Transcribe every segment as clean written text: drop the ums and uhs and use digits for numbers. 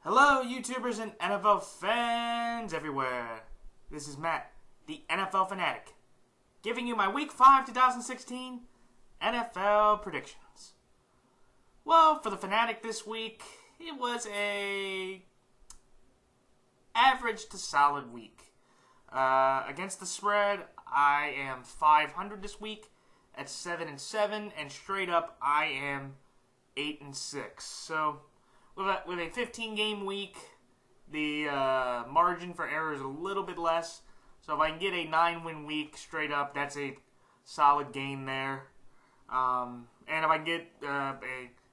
Hello, YouTubers and NFL fans everywhere. This is Matt, the NFL Fanatic, giving you my Week 5 2016 NFL predictions. Well, for the Fanatic this week, it was a average to solid week. Against the spread, I am 500 this week at 7-7, and straight up, I am 8-6. So, with a 15-game week, the margin for error is a little bit less. So if I can get a 9-win week straight up, that's a solid gain there. And if I can get a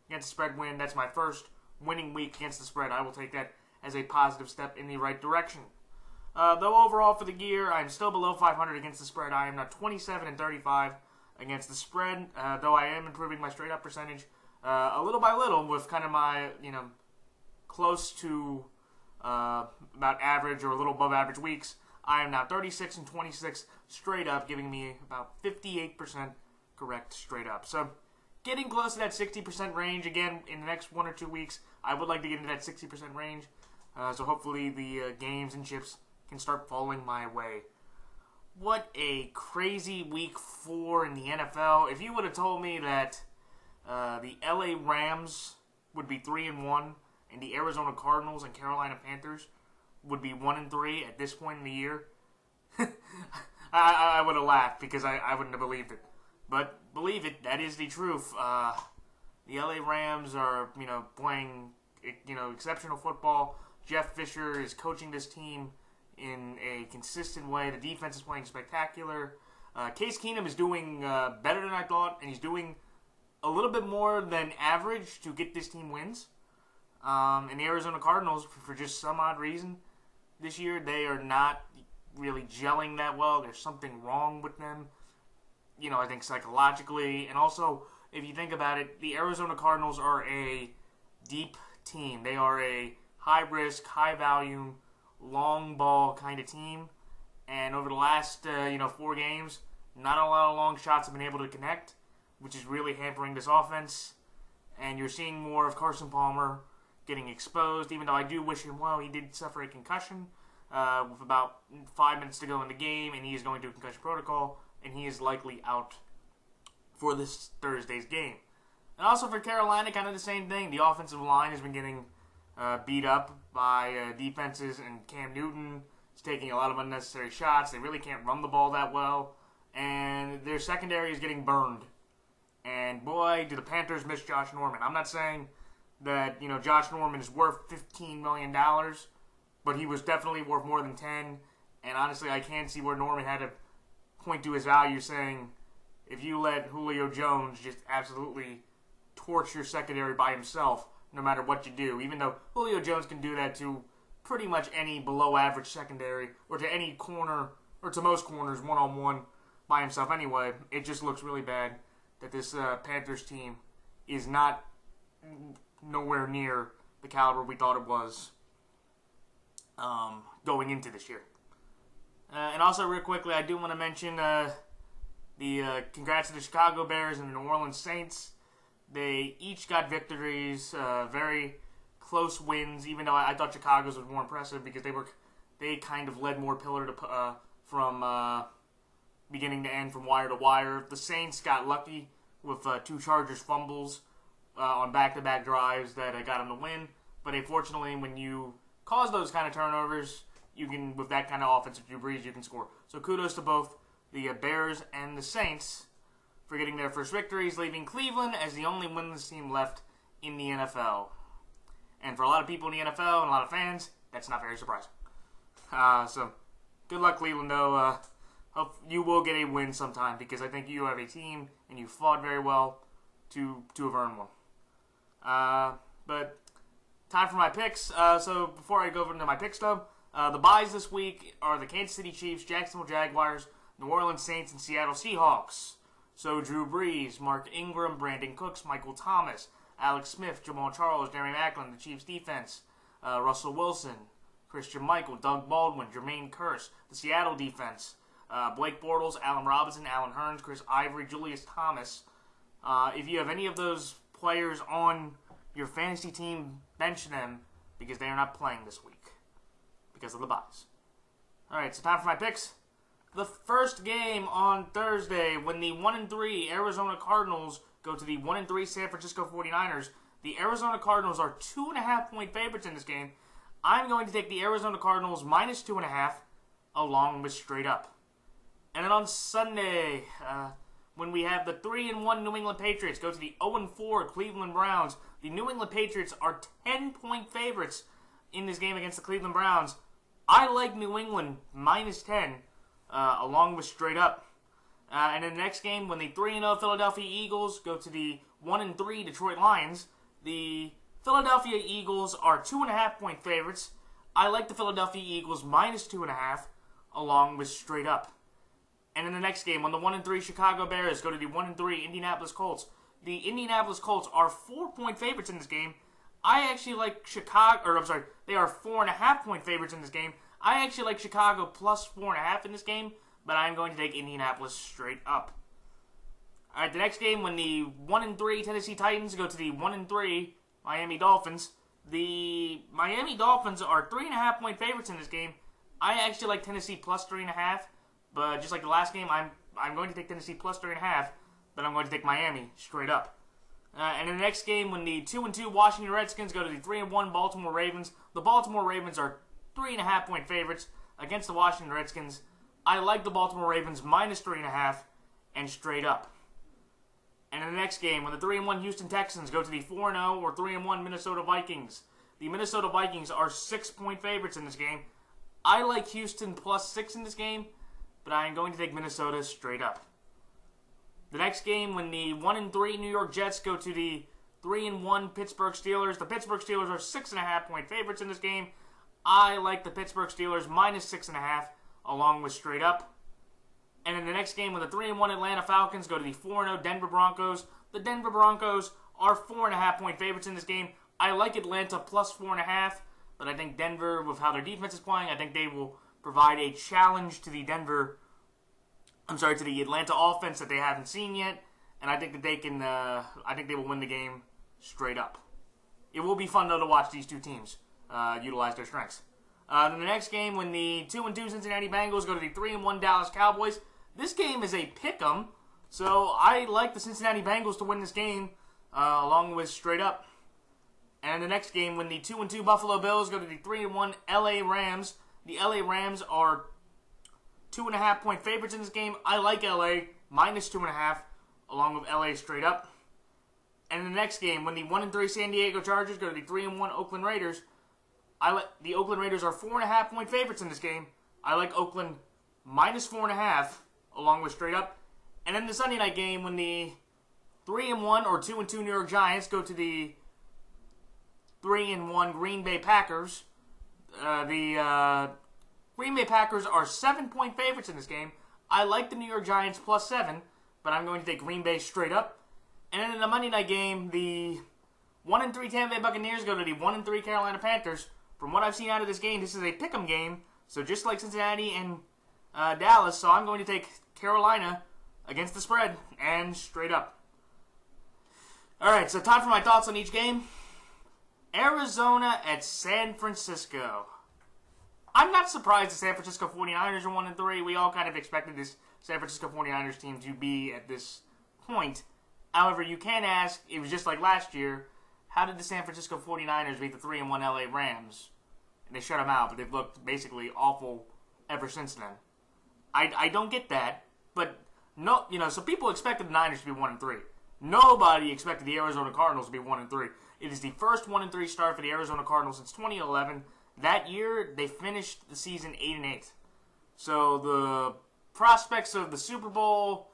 against the spread win, that's my first winning week against the spread. I will take that as a positive step in the right direction. Though overall for the year, I'm still below 500 against the spread. I am now 27-35 against the spread. Though I am improving my straight up percentage a little by little with kind of my, close to about average or a little above average weeks. I am now 36-26 straight up, giving me about 58% correct straight up. So getting close to that 60% range again in the next 1 or 2 weeks. I would like to get into that 60% range. So hopefully the games and chips can start falling my way. What a crazy week 4 in the NFL. If you would have told me that the LA Rams would be 3-1 and the Arizona Cardinals and Carolina Panthers would be 1-3 at this point in the year, I would have laughed because I wouldn't have believed it. But believe it, that is the truth. The LA Rams are, playing, exceptional football. Jeff Fisher is coaching this team in a consistent way. The defense is playing spectacular. Case Keenum is doing better than I thought, and he's doing a little bit more than average to get this team wins. And the Arizona Cardinals, for just some odd reason, this year they are not really gelling that well. There's something wrong with them, I think psychologically. And also, if you think about it, the Arizona Cardinals are a deep team. They are a high-risk, high-volume, long ball kind of team. And over the last, 4 games, not a lot of long shots have been able to connect, which is really hampering this offense. And you're seeing more of Carson Palmer getting exposed, even though I do wish him well. He did suffer a concussion with about 5 minutes to go in the game, and he is going to concussion protocol, and he is likely out for this Thursday's game. And also for Carolina, kind of the same thing. The offensive line has been getting beat up by defenses, and Cam Newton is taking a lot of unnecessary shots. They really can't run the ball that well, and their secondary is getting burned. And boy, do the Panthers miss Josh Norman. I'm not saying that, Josh Norman is worth $15 million, but he was definitely worth more than 10. And honestly, I can't see where Norman had to point to his value, saying if you let Julio Jones just absolutely torch your secondary by himself, no matter what you do, even though Julio Jones can do that to pretty much any below-average secondary, or to any corner, or to most corners one-on-one by himself anyway, it just looks really bad that this Panthers team is not nowhere near the caliber we thought it was going into this year. And also, real quickly, I do want to mention the congrats to the Chicago Bears and the New Orleans Saints. They each got victories, very close wins, even though I thought Chicago's was more impressive because they kind of led more pillar to from beginning to end, from wire to wire. The Saints got lucky with 2 Chargers fumbles on back-to-back drives that got them the win. But unfortunately, when you cause those kind of turnovers, you can, with that kind of offensive Drew Brees, you can score. So kudos to both the Bears and the Saints for getting their first victories, leaving Cleveland as the only winless team left in the NFL. And for a lot of people in the NFL and a lot of fans, that's not very surprising. So good luck, Cleveland, though. Hope you will get a win sometime, because I think you have a team and you fought very well to have earned one. But time for my picks. So before I go into my picks, though, the buys this week are the Kansas City Chiefs, Jacksonville Jaguars, New Orleans Saints, and Seattle Seahawks. So Drew Brees, Mark Ingram, Brandon Cooks, Michael Thomas, Alex Smith, Jamal Charles, Jeremy Maclin, the Chiefs defense, Russell Wilson, Christian Michael, Doug Baldwin, Jermaine Kearse, the Seattle defense, Blake Bortles, Allen Robinson, Allen Hurns, Chris Ivory, Julius Thomas. If you have any of those players on your fantasy team, bench them because they are not playing this week because of the buys. Alright, so time for my picks. The first game on Thursday, when the 1-3 Arizona Cardinals go to the 1-3 San Francisco 49ers, the Arizona Cardinals are 2.5-point favorites in this game. I'm going to take the Arizona Cardinals minus 2.5 along with straight up. And then on Sunday, when we have the 3-1 New England Patriots go to the 0-4 Cleveland Browns, the New England Patriots are 10-point favorites in this game against the Cleveland Browns. I like New England minus 10 along with straight up. And in the next game, when the 3-0 Philadelphia Eagles go to the 1-3 Detroit Lions, the Philadelphia Eagles are 2.5-point favorites. I like the Philadelphia Eagles minus 2.5 along with straight up. And in the next game, when the 1-3 Chicago Bears go to the 1-3 Indianapolis Colts, the Indianapolis Colts are 4-point favorites in this game. I actually like they are 4.5-point favorites in this game. I actually like Chicago plus 4.5 in this game, but I'm going to take Indianapolis straight up. Alright, the next game, when the 1-3 Tennessee Titans go to the 1-3 Miami Dolphins, the Miami Dolphins are 3.5-point favorites in this game. I actually like Tennessee plus 3.5, but just like the last game, I'm going to take Tennessee plus 3.5, but I'm going to take Miami straight up. And in the next game, when the 2-2 Washington Redskins go to the 3-1 Baltimore Ravens, the Baltimore Ravens are 3.5-point favorites against the Washington Redskins. I like the Baltimore Ravens minus 3.5 and straight up. And in the next game, when the 3-1 Houston Texans go to the 4-0 or 3-1 Minnesota Vikings, the Minnesota Vikings are 6-point favorites in this game. I like Houston plus 6 in this game, but I am going to take Minnesota straight up. The next game, when the 1-3 New York Jets go to the 3-1 Pittsburgh Steelers, the Pittsburgh Steelers are 6.5-point favorites in this game. I like the Pittsburgh Steelers minus 6.5 along with straight up. And in the next game, when the 3-1 Atlanta Falcons go to the 4-0 Denver Broncos, the Denver Broncos are 4.5-point favorites in this game. I like Atlanta plus 4.5, but I think Denver, with how their defense is playing, I think they will provide a challenge to the to the Atlanta offense that they haven't seen yet, and I think that they can. I think they will win the game straight up. It will be fun though to watch these two teams utilize their strengths. In the next game, when the 2-2 Cincinnati Bengals go to the 3-1 Dallas Cowboys, this game is a pick'em, so I like the Cincinnati Bengals to win this game along with straight up. And in the next game, when the 2-2 Buffalo Bills go to the 3-1 LA Rams, the LA Rams are 2.5-point favorites in this game. I like LA minus 2.5 along with LA straight up. And in the next game, when the 1-3 San Diego Chargers go to the 3-1 Oakland Raiders, the Oakland Raiders are 4.5-point favorites in this game. I like Oakland minus 4.5 along with straight up. And then the Sunday night game, when the 3-1 or 2-2 New York Giants go to the 3-1 Green Bay Packers, the Green Bay Packers are 7-point favorites in this game. I like the New York Giants plus 7, but I'm going to take Green Bay straight up. And then in the Monday night game, the 1-3 Tampa Bay Buccaneers go to the 1-3 Carolina Panthers. From what I've seen out of this game, this is a pick'em game, so just like Cincinnati and Dallas, so I'm going to take Carolina against the spread and straight up. Alright, so time for my thoughts on each game. Arizona at San Francisco. I'm not surprised the San Francisco 49ers are 1-3. We all kind of expected this San Francisco 49ers team to be at this point. However, you can ask, it was just like last year, how did the San Francisco 49ers beat the 3-1 LA Rams? And they shut them out, but they've looked basically awful ever since then. I don't get that, but no, so people expected the Niners to be 1-3. Nobody expected the Arizona Cardinals to be 1-3. It is the first 1-3 start for the Arizona Cardinals since 2011. That year, they finished the season 8-8. So the prospects of the Super Bowl,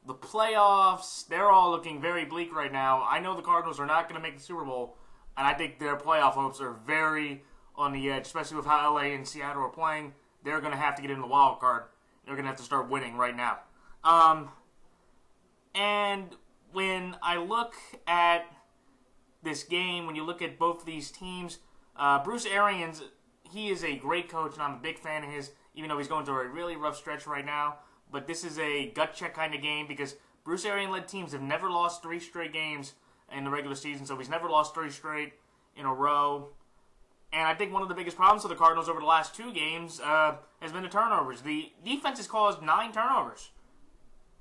the playoffs, they're all looking very bleak right now. I know the Cardinals are not going to make the Super Bowl, and I think their playoff hopes are very on the edge, especially with how LA and Seattle are playing. They're going to have to get in the wild card. They're going to have to start winning right now. And when I look at this game, when you look at both of these teams, Bruce Arians, he is a great coach, and I'm a big fan of his, even though he's going through a really rough stretch right now. But this is a gut check kind of game because Bruce Arians-led teams have never lost 3 straight games in the regular season, so he's never lost 3 straight in a row. And I think one of the biggest problems for the Cardinals over the last 2 games has been the turnovers. The defense has caused 9 turnovers.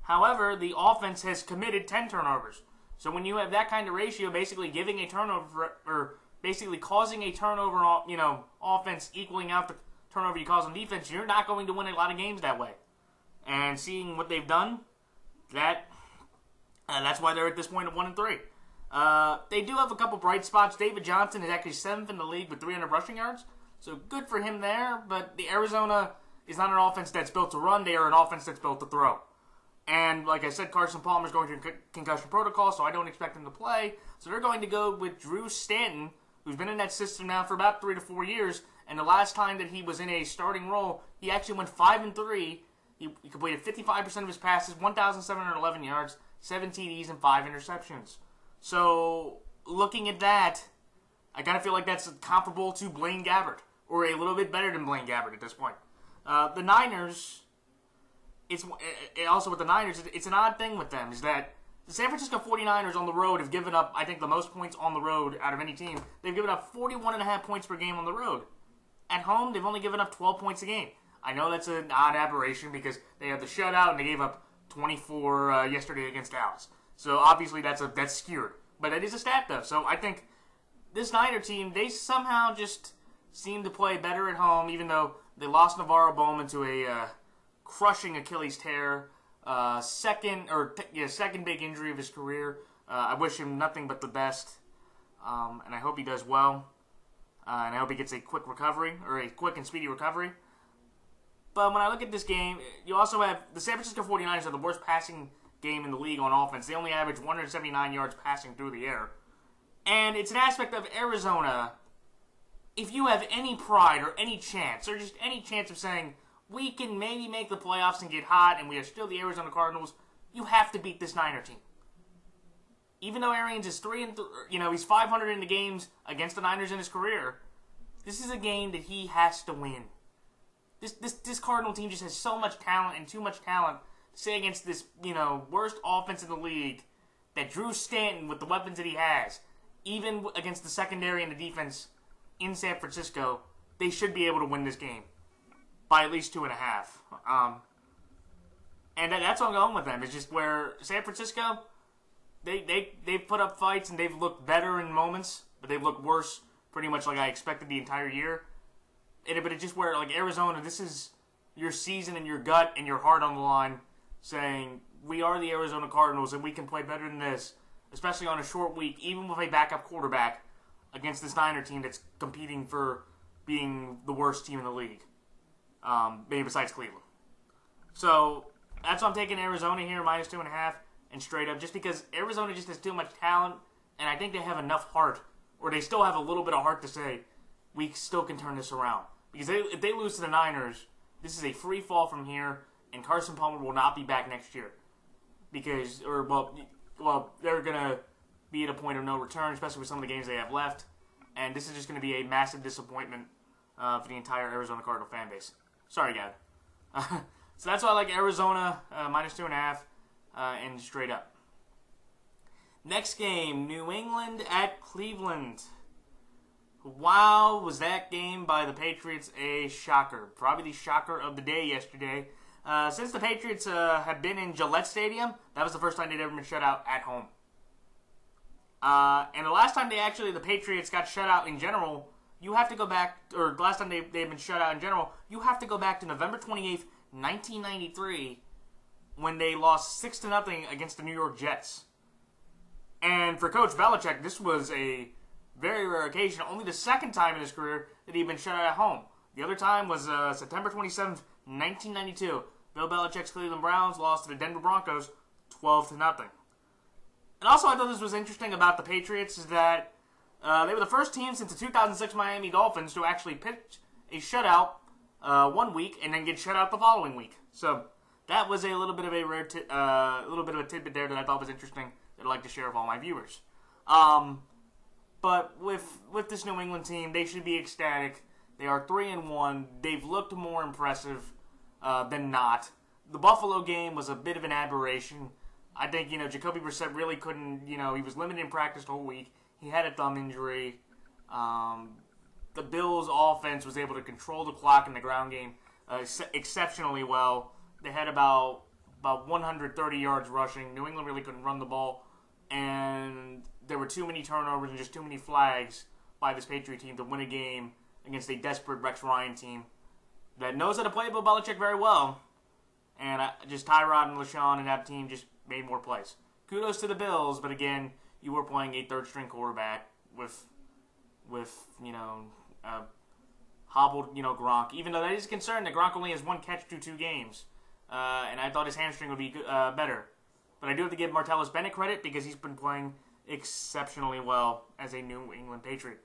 However, the offense has committed 10 turnovers. So when you have that kind of ratio, basically giving a turnover, or basically causing a turnover, offense equaling out the turnover you cause on defense, you're not going to win a lot of games that way. And seeing what they've done, that's why they're at this point of 1-3. They do have a couple bright spots. David Johnson is actually 7th in the league with 300 rushing yards. So good for him there. But the Arizona is not an offense that's built to run. They are an offense that's built to throw. And like I said, Carson Palmer is going through concussion protocol, so I don't expect him to play. So they're going to go with Drew Stanton, who's been in that system now for about 3 to 4 years. And the last time that he was in a starting role, he actually went 5-3. He completed 55% of his passes, 1,711 yards, 7 TDs, and 5 interceptions. So, looking at that, I kind of feel like that's comparable to Blaine Gabbert, or a little bit better than Blaine Gabbert at this point. The Niners, it's an odd thing with them, is that the San Francisco 49ers on the road have given up, I think, the most points on the road out of any team. They've given up 41.5 points per game on the road. At home, they've only given up 12 points a game. I know that's an odd aberration because they had the shutout and they gave up 24 yesterday against Dallas. So obviously that's skewed. But it is a stat though. So I think this Niner team, they somehow just seem to play better at home, even though they lost Navarro Bowman to a crushing Achilles tear. Second big injury of his career. I wish him nothing but the best. And I hope he does well. And I hope he gets a quick recovery, or a quick and speedy recovery. But when I look at this game, you also have the San Francisco 49ers are the worst passing game in the league on offense. They only average 179 yards passing through the air. And it's an aspect of Arizona, if you have any pride or any chance, or just any chance of saying, we can maybe make the playoffs and get hot, and we are still the Arizona Cardinals, you have to beat this Niner team. Even though Arians is 3-3, he's 500 in the games against the Niners in his career, this is a game that he has to win. This Cardinal team just has so much talent and too much talent to say against this, worst offense in the league, that Drew Stanton, with the weapons that he has, even against the secondary and the defense in San Francisco, they should be able to win this game by at least 2.5. And that's what I'm going with them. It's just where San Francisco, they've put up fights and they've looked better in moments, but they've looked worse pretty much like I expected the entire year. But it's just where, like Arizona, this is your season and your gut and your heart on the line, saying, we are the Arizona Cardinals and we can play better than this, especially on a short week, even with a backup quarterback, against this Niner team that's competing for being the worst team in the league, maybe besides Cleveland. So that's why I'm taking Arizona here, minus 2.5, and straight up, just because Arizona just has too much talent, and I think they have enough heart, or they still have a little bit of heart to say, we still can turn this around. Because if they lose to the Niners, this is a free fall from here, and Carson Palmer will not be back next year. They're going to be at a point of no return, especially with some of the games they have left. And this is just going to be a massive disappointment for the entire Arizona Cardinal fan base. Sorry, Gab. So that's why I like Arizona, minus 2.5, and straight up. Next game, New England at Cleveland. Wow, was that game by the Patriots a shocker. Probably the shocker of the day yesterday. Since the Patriots have been in Gillette Stadium, that was the first time they'd ever been shut out at home. And the last time the Patriots got shut out in general, you have to go back, or the last time they've been shut out in general, you have to go back to November 28th, 1993, when they lost 6-0 against the New York Jets. And for Coach Belichick, this was a very rare occasion, only the second time in his career that he'd been shut out at home. The other time was September 27th, 1992. Bill Belichick's Cleveland Browns lost to the Denver Broncos 12-0. And also, I thought this was interesting about the Patriots is that they were the first team since the 2006 Miami Dolphins to actually pitch a shutout 1 week and then get shut out the following week. So that was a little bit of a little bit of a tidbit there that I thought was interesting that I'd like to share with all my viewers. But with this New England team, they should be ecstatic. They are 3-1. They've looked more impressive than not. The Buffalo game was a bit of an aberration. I think, Jacoby Brissett really couldn't, he was limited in practice the whole week. He had a thumb injury. the Bills' offense was able to control the clock in the ground game exceptionally well. They had about 130 yards rushing. New England really couldn't run the ball, and there were too many turnovers and just too many flags by this Patriot team to win a game against a desperate Rex Ryan team that knows how to play Bill Belichick very well. And just Tyrod and LaShawn and that team just made more plays. Kudos to the Bills, but again, you were playing a third-string quarterback with hobbled, Gronk. Even though that is a concern that Gronk only has one catch through 2 games. And I thought his hamstring would be better. But I do have to give Martellus Bennett credit because he's been playing exceptionally well as a New England Patriot.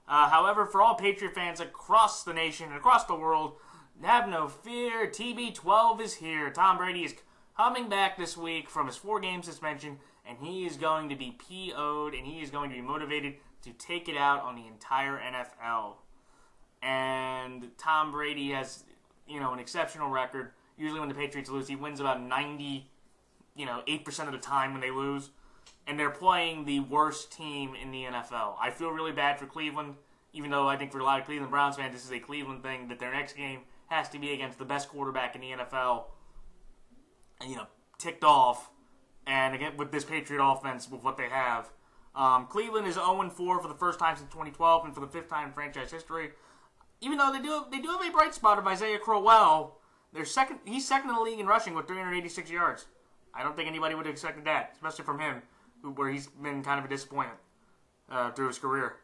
However, for all Patriot fans across the nation and across the world, have no fear. TB12 is here. Tom Brady is coming back this week from his 4-game suspension, and he is going to be PO'd, and he is going to be motivated to take it out on the entire NFL. And Tom Brady has, an exceptional record. Usually when the Patriots lose, he wins about 8% of the time when they lose. And they're playing the worst team in the NFL. I feel really bad for Cleveland, even though I think for a lot of Cleveland Browns fans, this is a Cleveland thing, that their next game has to be against the best quarterback in the NFL. And, ticked off. And again, with this Patriot offense, with what they have. Cleveland is 0-4 for the first time since 2012 and for the 5th time in franchise history. Even though they do have a bright spot of Isaiah Crowell. He's second in the league in rushing with 386 yards. I don't think anybody would have expected that, especially from him, where he's been kind of a disappointment through his career.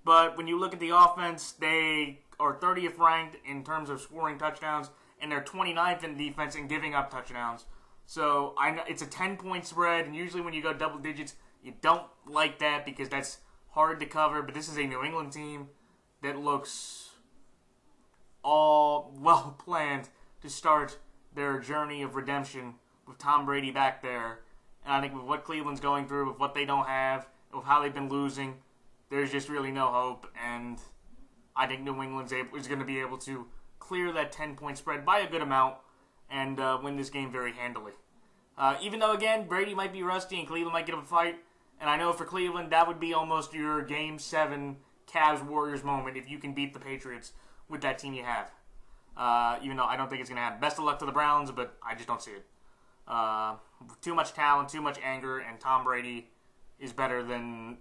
But when you look at the offense, they are 30th ranked in terms of scoring touchdowns, and they're 29th in defense in giving up touchdowns. So it's a 10-point spread, and usually when you go double digits, you don't like that because that's hard to cover. But this is a New England team that looks all well planned to start their journey of redemption with Tom Brady back there. And I think with what Cleveland's going through, with what they don't have, with how they've been losing, there's just really no hope. And I think New England's is going to be able to clear that 10-point spread by a good amount and win this game very handily. Even though, again, Brady might be rusty and Cleveland might get up a fight. And I know for Cleveland, that would be almost your Game 7 Cavs-Warriors moment if you can beat the Patriots with that team you have. Even though I don't think it's going to happen. Best of luck to the Browns, but I just don't see it. Too much talent, too much anger, and Tom Brady is better than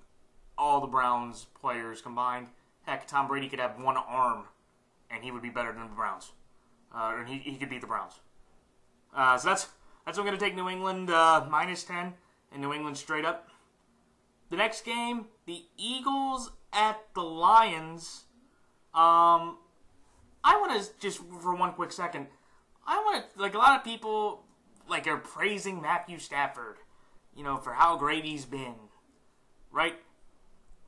all the Browns players combined. Heck, Tom Brady could have one arm, and he would be better than the Browns. Or he could beat the Browns. So that's what I'm going to take New England -10, and New England straight up. The next game, the Eagles at the Lions. I want to just, for one quick second, a lot of people, are praising Matthew Stafford, for how great he's been, right?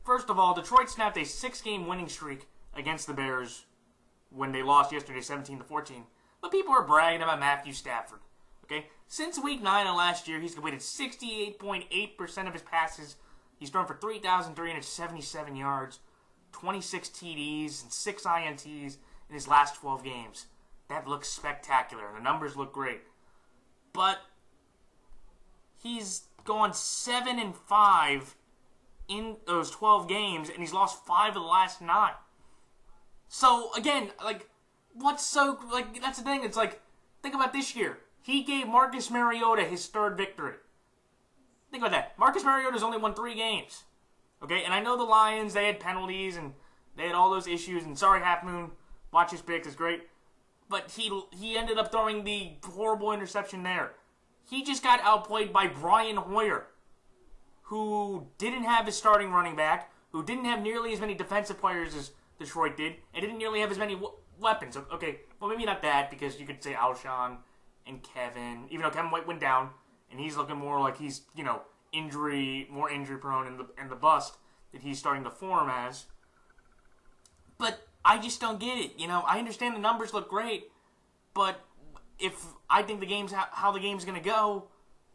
First of all, Detroit snapped a 6-game winning streak against the Bears when they lost yesterday 17-14. But people are bragging about Matthew Stafford, okay? Since week 9 of last year, he's completed 68.8% of his passes. He's thrown for 3,377 yards, 26 TDs, and 6 INTs in his last 12 games. That looks spectacular. The numbers look great. But he's gone 7-5 in those 12 games, and he's lost 5 of the last 9. So, again, that's the thing. It's think about this year. He gave Marcus Mariota his 3rd victory. Think about that. Marcus Mariota's only won 3 games. Okay, and I know the Lions, they had penalties, and they had all those issues, and sorry, Half Moon, watch his picks, it's great. But he ended up throwing the horrible interception there. He just got outplayed by Brian Hoyer, who didn't have his starting running back, who didn't have nearly as many defensive players as Detroit did, and didn't nearly have as many weapons. Okay, well, maybe not that, because you could say Alshon and Kevin, even though Kevin White went down, and he's looking more like he's, more injury prone and the bust that he's starting to form as. But I just don't get it. I understand the numbers look great, but if I think how the game's going to go,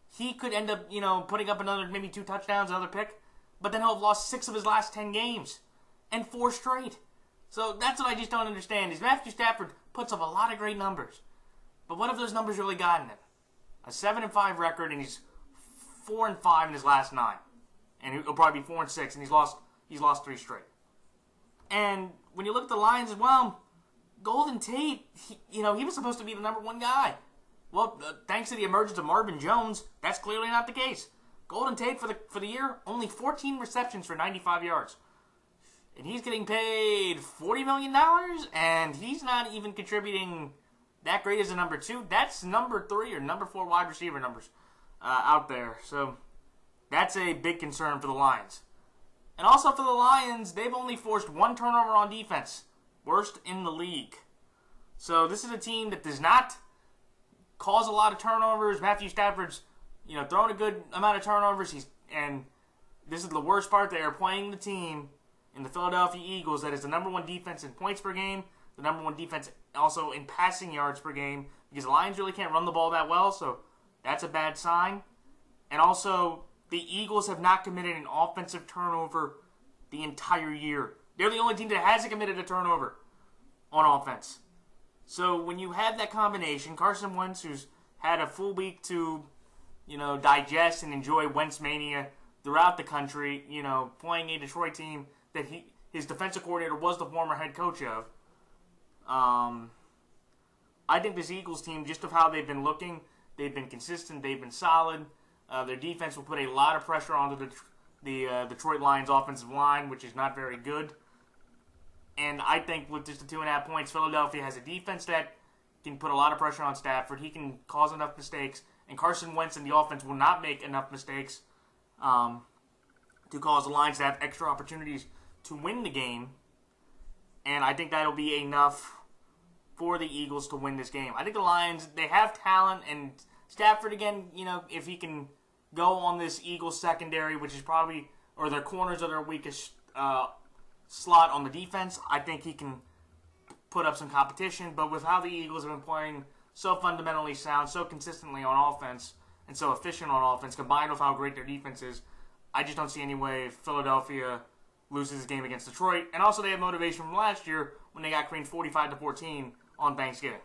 he could end up, putting up another maybe 2 touchdowns, another pick, but then he'll have lost 6 of his last 10 games and 4 straight. So that's what I just don't understand is Matthew Stafford puts up a lot of great numbers, but what have those numbers really gotten him? A 7-5 record, and he's 4-5 in his last 9, and he'll probably be 4-6, and he's lost 3 straight. And when you look at the Lions as well, Golden Tate, he was supposed to be the number one guy. Well, thanks to the emergence of Marvin Jones, that's clearly not the case. Golden Tate for the year, only 14 receptions for 95 yards. And he's getting paid $40 million, and he's not even contributing that great as a number 2. That's number 3 or number 4 wide receiver numbers out there. So that's a big concern for the Lions. And also for the Lions, they've only forced 1 turnover on defense. Worst in the league. So this is a team that does not cause a lot of turnovers. Matthew Stafford's, throwing a good amount of turnovers. And this is the worst part. They are playing the team in the Philadelphia Eagles that is the number 1 defense in points per game, the number 1 defense also in passing yards per game, because the Lions really can't run the ball that well, so that's a bad sign. And also, the Eagles have not committed an offensive turnover the entire year. They're the only team that hasn't committed a turnover on offense. So when you have that combination, Carson Wentz, who's had a full week to, digest and enjoy Wentz mania throughout the country, playing a Detroit team that his defensive coordinator was the former head coach of. I think this Eagles team, just of how they've been looking, they've been consistent, they've been solid. Their defense will put a lot of pressure onto the Detroit Lions offensive line, which is not very good. And I think with just the 2.5 points, Philadelphia has a defense that can put a lot of pressure on Stafford. He can cause enough mistakes, and Carson Wentz and the offense will not make enough mistakes to cause the Lions to have extra opportunities to win the game. And I think that'll be enough for the Eagles to win this game. I think the Lions, they have talent, and Stafford, again, if he can go on this Eagles secondary, which is probably, or their corners are their weakest slot on the defense, I think he can put up some competition. But with how the Eagles have been playing so fundamentally sound, so consistently on offense, and so efficient on offense, combined with how great their defense is, I just don't see any way Philadelphia loses this game against Detroit. And also they have motivation from last year when they got creamed 45-14 on Thanksgiving.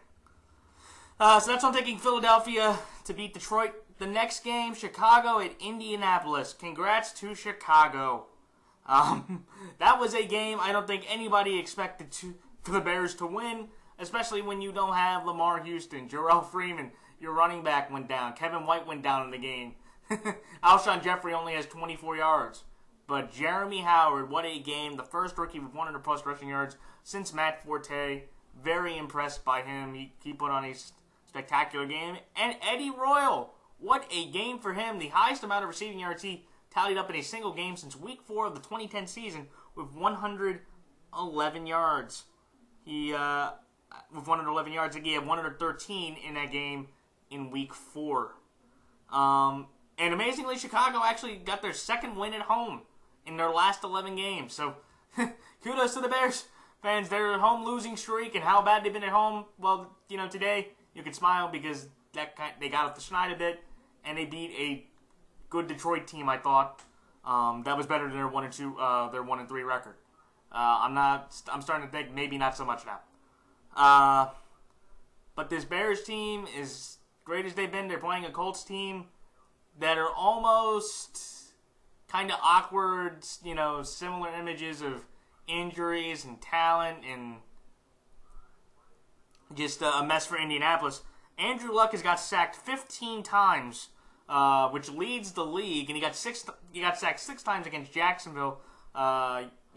So that's why I'm taking Philadelphia to beat Detroit. The next game, Chicago at Indianapolis. Congrats to Chicago. That was a game I don't think anybody expected for the Bears to win, especially when you don't have Lamar Houston. Jarrell Freeman, your running back, went down. Kevin White went down in the game. Alshon Jeffrey only has 24 yards. But Jeremy Howard, what a game. The first rookie with 100-plus rushing yards since Matt Forte. Very impressed by him. He put on a spectacular game. And Eddie Royal, what a game for him. The highest amount of receiving yards he tallied up in a single game since Week 4 of the 2010 season with 111 yards. With 111 yards, he had 113 in that game in Week 4. And amazingly, Chicago actually got their second win at home in their last 11 games. So, kudos to the Bears fans. Their home losing streak and how bad they've been at home. Well, today you can smile because they got off the schneid a bit, and they beat a good Detroit team. I thought that was better than their 1-2, their 1-3 record. I'm starting to think maybe not so much now. But this Bears team, as great as they've been, they're playing a Colts team that are almost kind of awkward, similar images of injuries and talent and just a mess for Indianapolis. Andrew Luck has got sacked 15 times, which leads the league, and he got sacked 6 times against Jacksonville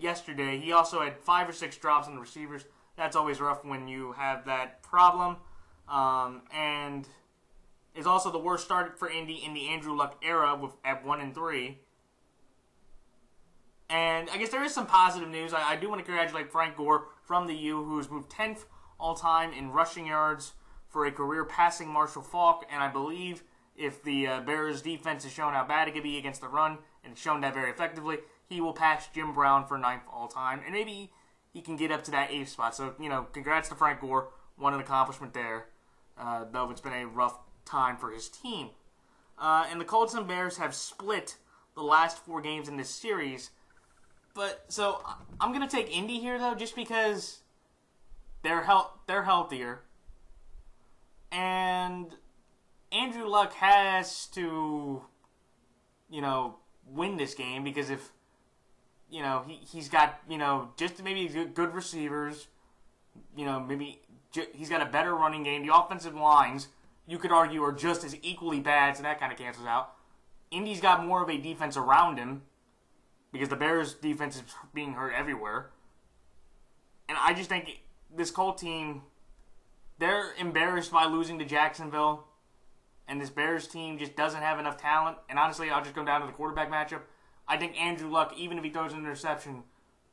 yesterday. He also had 5 or 6 drops on the receivers. That's always rough when you have that problem. And is also the worst start for Indy in the Andrew Luck era at 1-3. And I guess there is some positive news. I do want to congratulate Frank Gore from the U, who's moved 10th all-time in rushing yards for a career passing Marshall Faulk. And I believe if the Bears defense has shown how bad it can be against the run, and it's shown that very effectively, he will pass Jim Brown for 9th all-time. And maybe he can get up to that 8th spot. So, congrats to Frank Gore. What an accomplishment there. Though it's been a rough time for his team. And the Colts and Bears have split the last 4 games in this series. But, so, I'm going to take Indy here, though, just because they're healthier. And Andrew Luck has to, win this game, because if, he's got, just maybe good receivers. Maybe he's got a better running game. The offensive lines, you could argue, are just as equally bad, so that kind of cancels out. Indy's got more of a defense around him because the Bears' defense is being hurt everywhere. And I just think this Colts team, they're embarrassed by losing to Jacksonville. And this Bears team just doesn't have enough talent. And honestly, I'll just go down to the quarterback matchup. I think Andrew Luck, even if he throws an interception,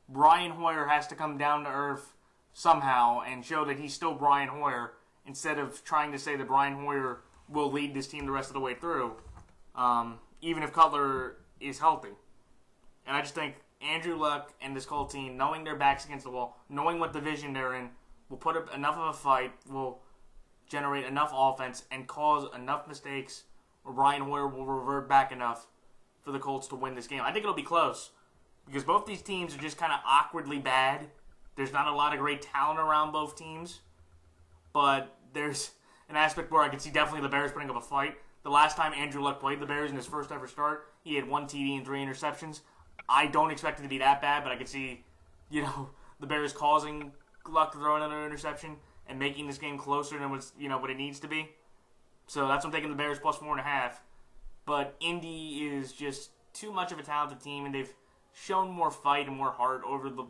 Brian Hoyer has to come down to earth somehow and show that he's still Brian Hoyer instead of trying to say that Brian Hoyer will lead this team the rest of the way through, even if Cutler is healthy. And I just think Andrew Luck and this Colts team, knowing their backs against the wall, knowing what division they're in, will put up enough of a fight, will generate enough offense, and cause enough mistakes where Brian Hoyer will revert back enough for the Colts to win this game. I think it'll be close because both these teams are just kind of awkwardly bad. There's not a lot of great talent around both teams, but there's an aspect where I can see definitely the Bears putting up a fight. The last time Andrew Luck played the Bears in his first ever start, he had 1 TD and 3 interceptions. I don't expect it to be that bad, but I could see, the Bears causing Luck to throw another interception and making this game closer than what it needs to be. So that's why I'm taking the Bears plus 4.5. But Indy is just too much of a talented team, and they've shown more fight and more heart over the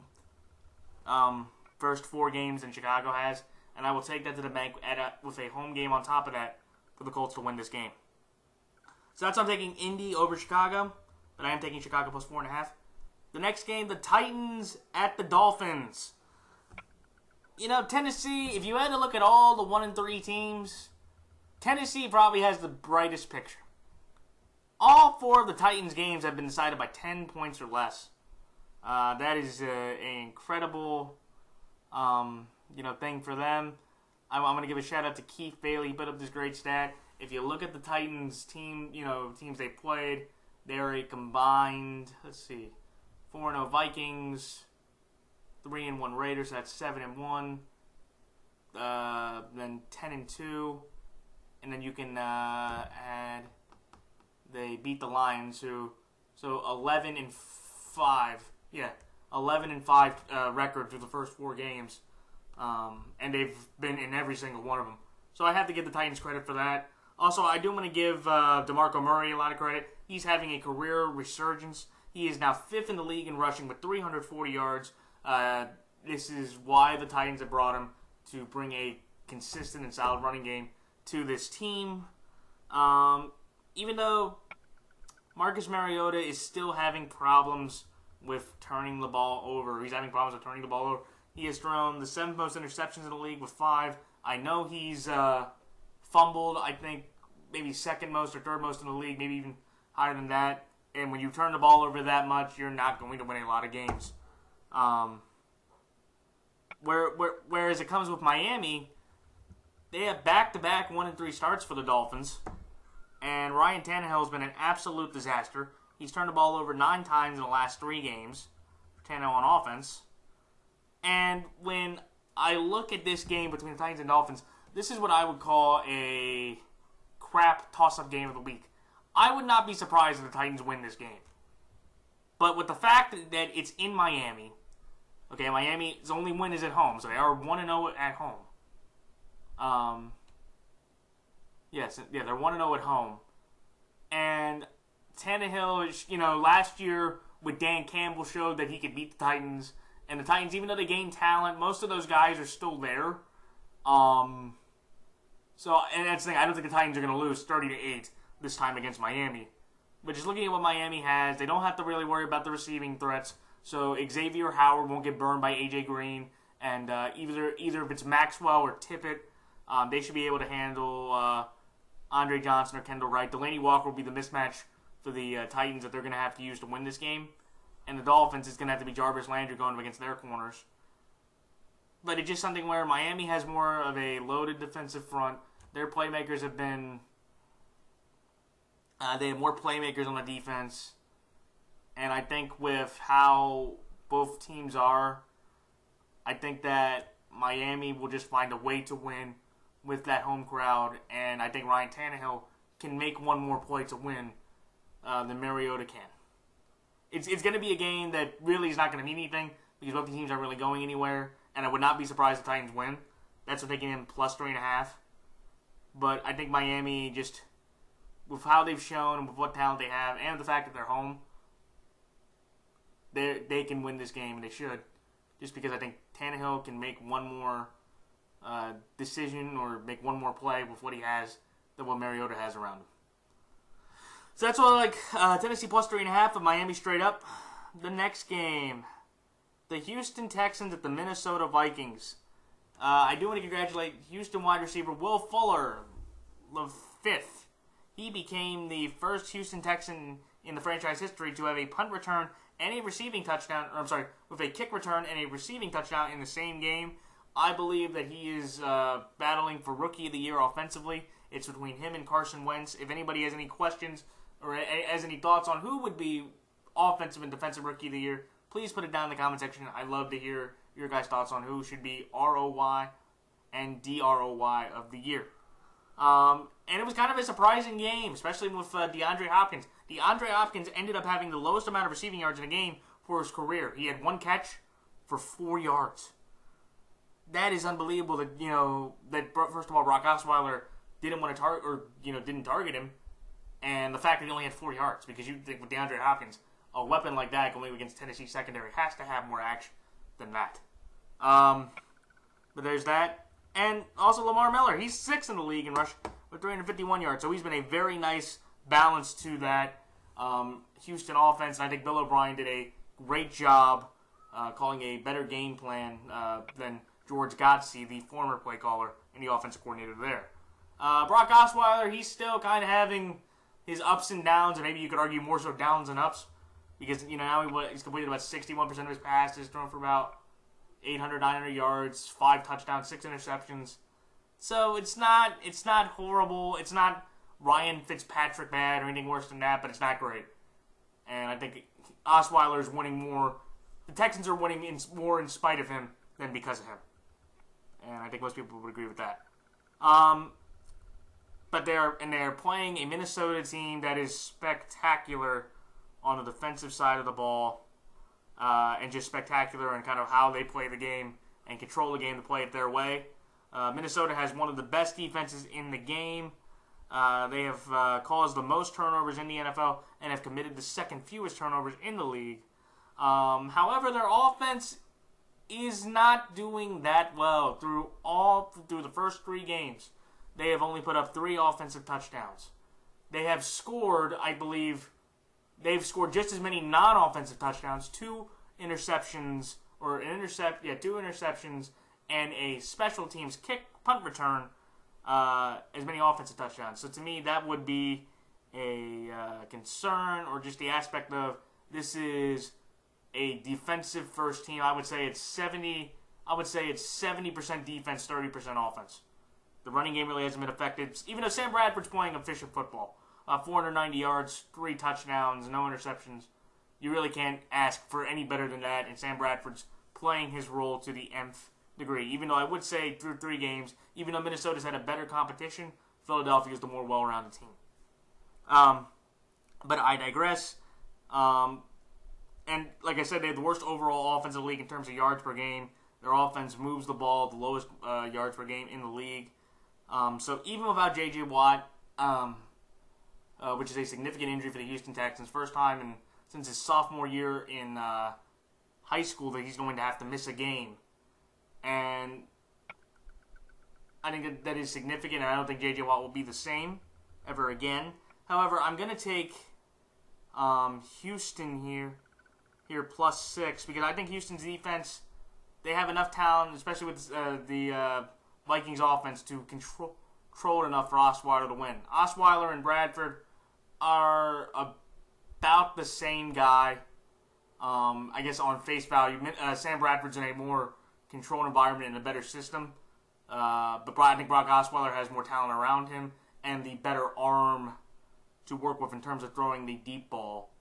first 4 games than Chicago has. And I will take that to the bank with a home game on top of that for the Colts to win this game. So that's why I'm taking Indy over Chicago, but I am taking Chicago plus 4.5. The next game, the Titans at the Dolphins. Tennessee, if you had to look at all the 1-3 teams, Tennessee probably has the brightest picture. All 4 of the Titans games have been decided by 10 points or less. That is an incredible, thing for them. I'm going to give a shout out to Keith Bailey. He put up this great stat. If you look at the Titans team, teams they played, they're a combined, 4-0 Vikings, 3-1 Raiders, so that's 7-1. Then 10-2, and then you can add. They beat the Lions, so 11-5. Yeah, 11-5 record through the first 4 games, and they've been in every single one of them. So I have to give the Titans credit for that. Also, I do want to give DeMarco Murray a lot of credit. He's having a career resurgence. He is now 5th in the league in rushing with 340 yards. This is why the Titans have brought him, to bring a consistent and solid running game to this team. Even though Marcus Mariota is still having problems with turning the ball over. He's having problems with turning the ball over. He has thrown the 7th most interceptions in the league with 5. I know he's fumbled, I think, maybe 2nd most or 3rd most in the league, maybe even higher than that. And when you turn the ball over that much, you're not going to win a lot of games. Whereas it comes with Miami, they have back-to-back 1-3 starts for the Dolphins. And Ryan Tannehill has been an absolute disaster. He's turned the ball over 9 times in the last 3 games. Tannehill on offense. And when I look at this game between the Titans and Dolphins, this is what I would call a crap toss-up game of the week. I would not be surprised if the Titans win this game. But with the fact that it's in Miami, Miami's only win is at home, so they are 1-0 at home. They're 1-0 at home. And Tannehill, last year with Dan Campbell showed that he could beat the Titans. And the Titans, even though they gained talent, most of those guys are still there. And that's the thing. I don't think the Titans are going to lose 30-8 this time against Miami. But just looking at what Miami has, they don't have to really worry about the receiving threats. So Xavier Howard won't get burned by A.J. Green. And either if it's Maxwell or Tippett, they should be able to handle Andre Johnson or Kendall Wright. Delaney Walker will be the mismatch for the Titans that they're going to have to use to win this game. And the Dolphins, is going to have to be Jarvis Landry going up against their corners. But it's just something where Miami has more of a loaded defensive front. Their playmakers have been... they have more playmakers on the defense. And I think with how both teams are, I think that Miami will just find a way to win with that home crowd. And I think Ryan Tannehill can make one more play to win than Mariota can. it's going to be a game that really is not going to mean anything because both the teams aren't really going anywhere, and I would not be surprised if the Titans win. That's what taking in plus 3.5. But I think Miami, just with how they've shown and with what talent they have, and the fact that they're home, they can win this game, and they should. Just because I think Tannehill can make one more decision or make one more play with what he has than what Mariota has around him. So that's why I like Tennessee plus 3.5 of Miami straight up. The next game, the Houston Texans at the Minnesota Vikings. I do want to congratulate Houston wide receiver Will Fuller, the 5th. He became the first Houston Texan in the franchise history to have a punt return and a receiving touchdown, with a kick return and a receiving touchdown in the same game. I believe that he is battling for Rookie of the Year offensively. It's between him and Carson Wentz. If anybody has any questions or has any thoughts on who would be offensive and defensive Rookie of the Year, please put it down in the comment section. I'd love to hear your guys' thoughts on who should be ROY and DROY of the year. And it was kind of a surprising game, especially with DeAndre Hopkins. DeAndre Hopkins ended up having the lowest amount of receiving yards in a game for his career. He had 1 catch for 4 yards. That is unbelievable that first of all, Brock Osweiler didn't want to target, or didn't target him, and the fact that he only had 4 yards, because you think with DeAndre Hopkins, a weapon like that going against Tennessee secondary has to have more action than that. But there's that. And also Lamar Miller, he's 6th in the league in rush with 351 yards, so he's been a very nice balance to that Houston offense, and I think Bill O'Brien did a great job calling a better game plan than George Godsey, the former play caller and the offensive coordinator there. Brock Osweiler, he's still kind of having his ups and downs, and maybe you could argue more so downs than ups, because now he's completed about 61% of his passes, thrown for about 800, 900 yards, 5 touchdowns, 6 interceptions. So it's not horrible. It's not Ryan Fitzpatrick bad or anything worse than that, but it's not great. And I think Osweiler is winning more. The Texans are winning more in spite of him than because of him. And I think most people would agree with that. But they're playing a Minnesota team that is spectacular on the defensive side of the ball, and just spectacular in kind of how they play the game and control the game to play it their way. Minnesota has one of the best defenses in the game. They have caused the most turnovers in the NFL and have committed the second fewest turnovers in the league. However, their offense is not doing that well through the first 3 games. They have only put up 3 offensive touchdowns. They have scored, I believe, they've scored just as many non-offensive touchdowns, 2 interceptions, 2 interceptions, and a special teams punt return, as many offensive touchdowns. So to me, that would be a concern, or just the aspect of this is a defensive first team. I would say it's 70% defense, 30% offense. The running game really hasn't been affected, even though Sam Bradford's playing efficient football. 490 yards, 3 touchdowns, no interceptions. You really can't ask for any better than that, and Sam Bradford's playing his role to the nth degree. Even though I would say through 3 games, even though Minnesota's had a better competition, Philadelphia's the more well-rounded team. But I digress. And like I said, they have the worst overall offense in the league in terms of yards per game. Their offense moves the ball the lowest yards per game in the league. So even without J.J. Watt, which is a significant injury for the Houston Texans, first time since his sophomore year in high school that he's going to have to miss a game. And I think that is significant, and I don't think J.J. Watt will be the same ever again. However, I'm going to take Houston here plus 6, because I think Houston's defense, they have enough talent, especially with the Vikings offense, to control it enough for Osweiler to win. Osweiler and Bradford are about the same guy, I guess, on face value. Sam Bradford's in a more controlled environment and a better system. But I think Brock Osweiler has more talent around him and the better arm to work with in terms of throwing the deep ball,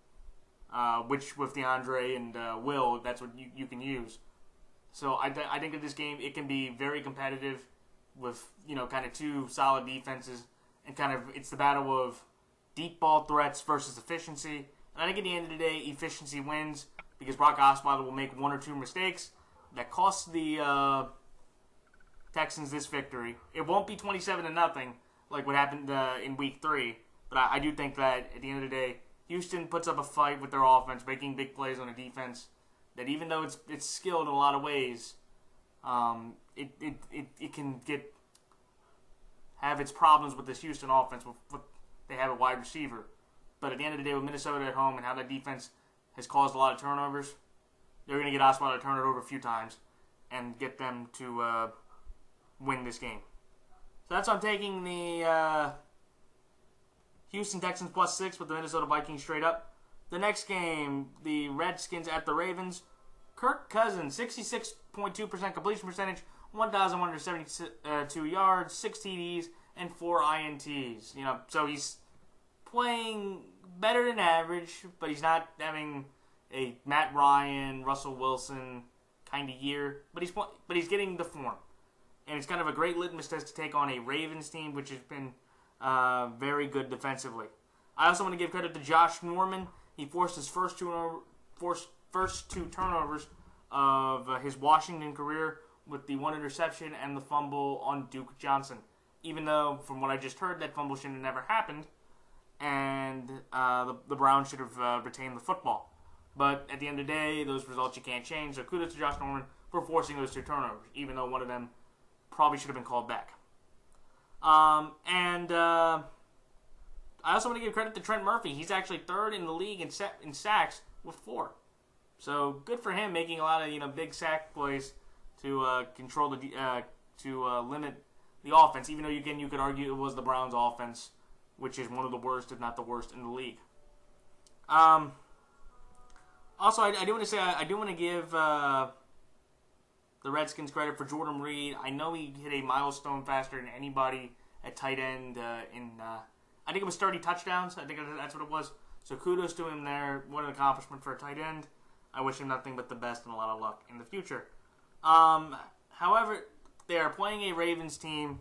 which with DeAndre and Will, that's what you can use. So I think that this game, it can be very competitive with, kind of 2 solid defenses, and kind of it's the battle of deep ball threats versus efficiency, And I think at the end of the day, efficiency wins because Brock Osweiler will make one or two mistakes that cost the Texans this victory. It won't be 27-0 like what happened in Week 3, but I do think that at the end of the day, Houston puts up a fight with their offense, making big plays on a defense that even though it's skilled in a lot of ways, it can have its problems with this Houston offense. They have a wide receiver. But at the end of the day, with Minnesota at home and how that defense has caused a lot of turnovers, they're going to get Osweiler to turn it over a few times and get them to win this game. So that's why I'm taking the Houston Texans +6 with the Minnesota Vikings straight up. The next game, the Redskins at the Ravens. Kirk Cousins, 66.2% completion percentage, 1,172 yards, 6 TDs, and 4 INTs. So he's playing better than average, but he's not having a Matt Ryan, Russell Wilson kind of year. But he's getting the form, and it's kind of a great litmus test to take on a Ravens team, which has been very good defensively. I also want to give credit to Josh Norman. He forced his first two turnovers of his Washington career with the 1 interception and the fumble on Duke Johnson. Even though, from what I just heard, that fumble should have never happened, and the Browns should have retained the football. But at the end of the day, those results you can't change. So kudos to Josh Norman for forcing those 2 turnovers, even though one of them probably should have been called back. I also want to give credit to Trent Murphy. He's actually 3rd in the league in sacks with 4. So good for him, making a lot of big sack plays to control to limit the offense. Even though you could argue it was the Browns' offense, which is one of the worst, if not the worst, in the league. Also, I do want to say I do want to give the Redskins credit for Jordan Reed. I know he hit a milestone faster than anybody at tight end I think it was 30 touchdowns. I think that's what it was. So kudos to him there. What an accomplishment for a tight end. I wish him nothing but the best and a lot of luck in the future. However, they are playing a Ravens team.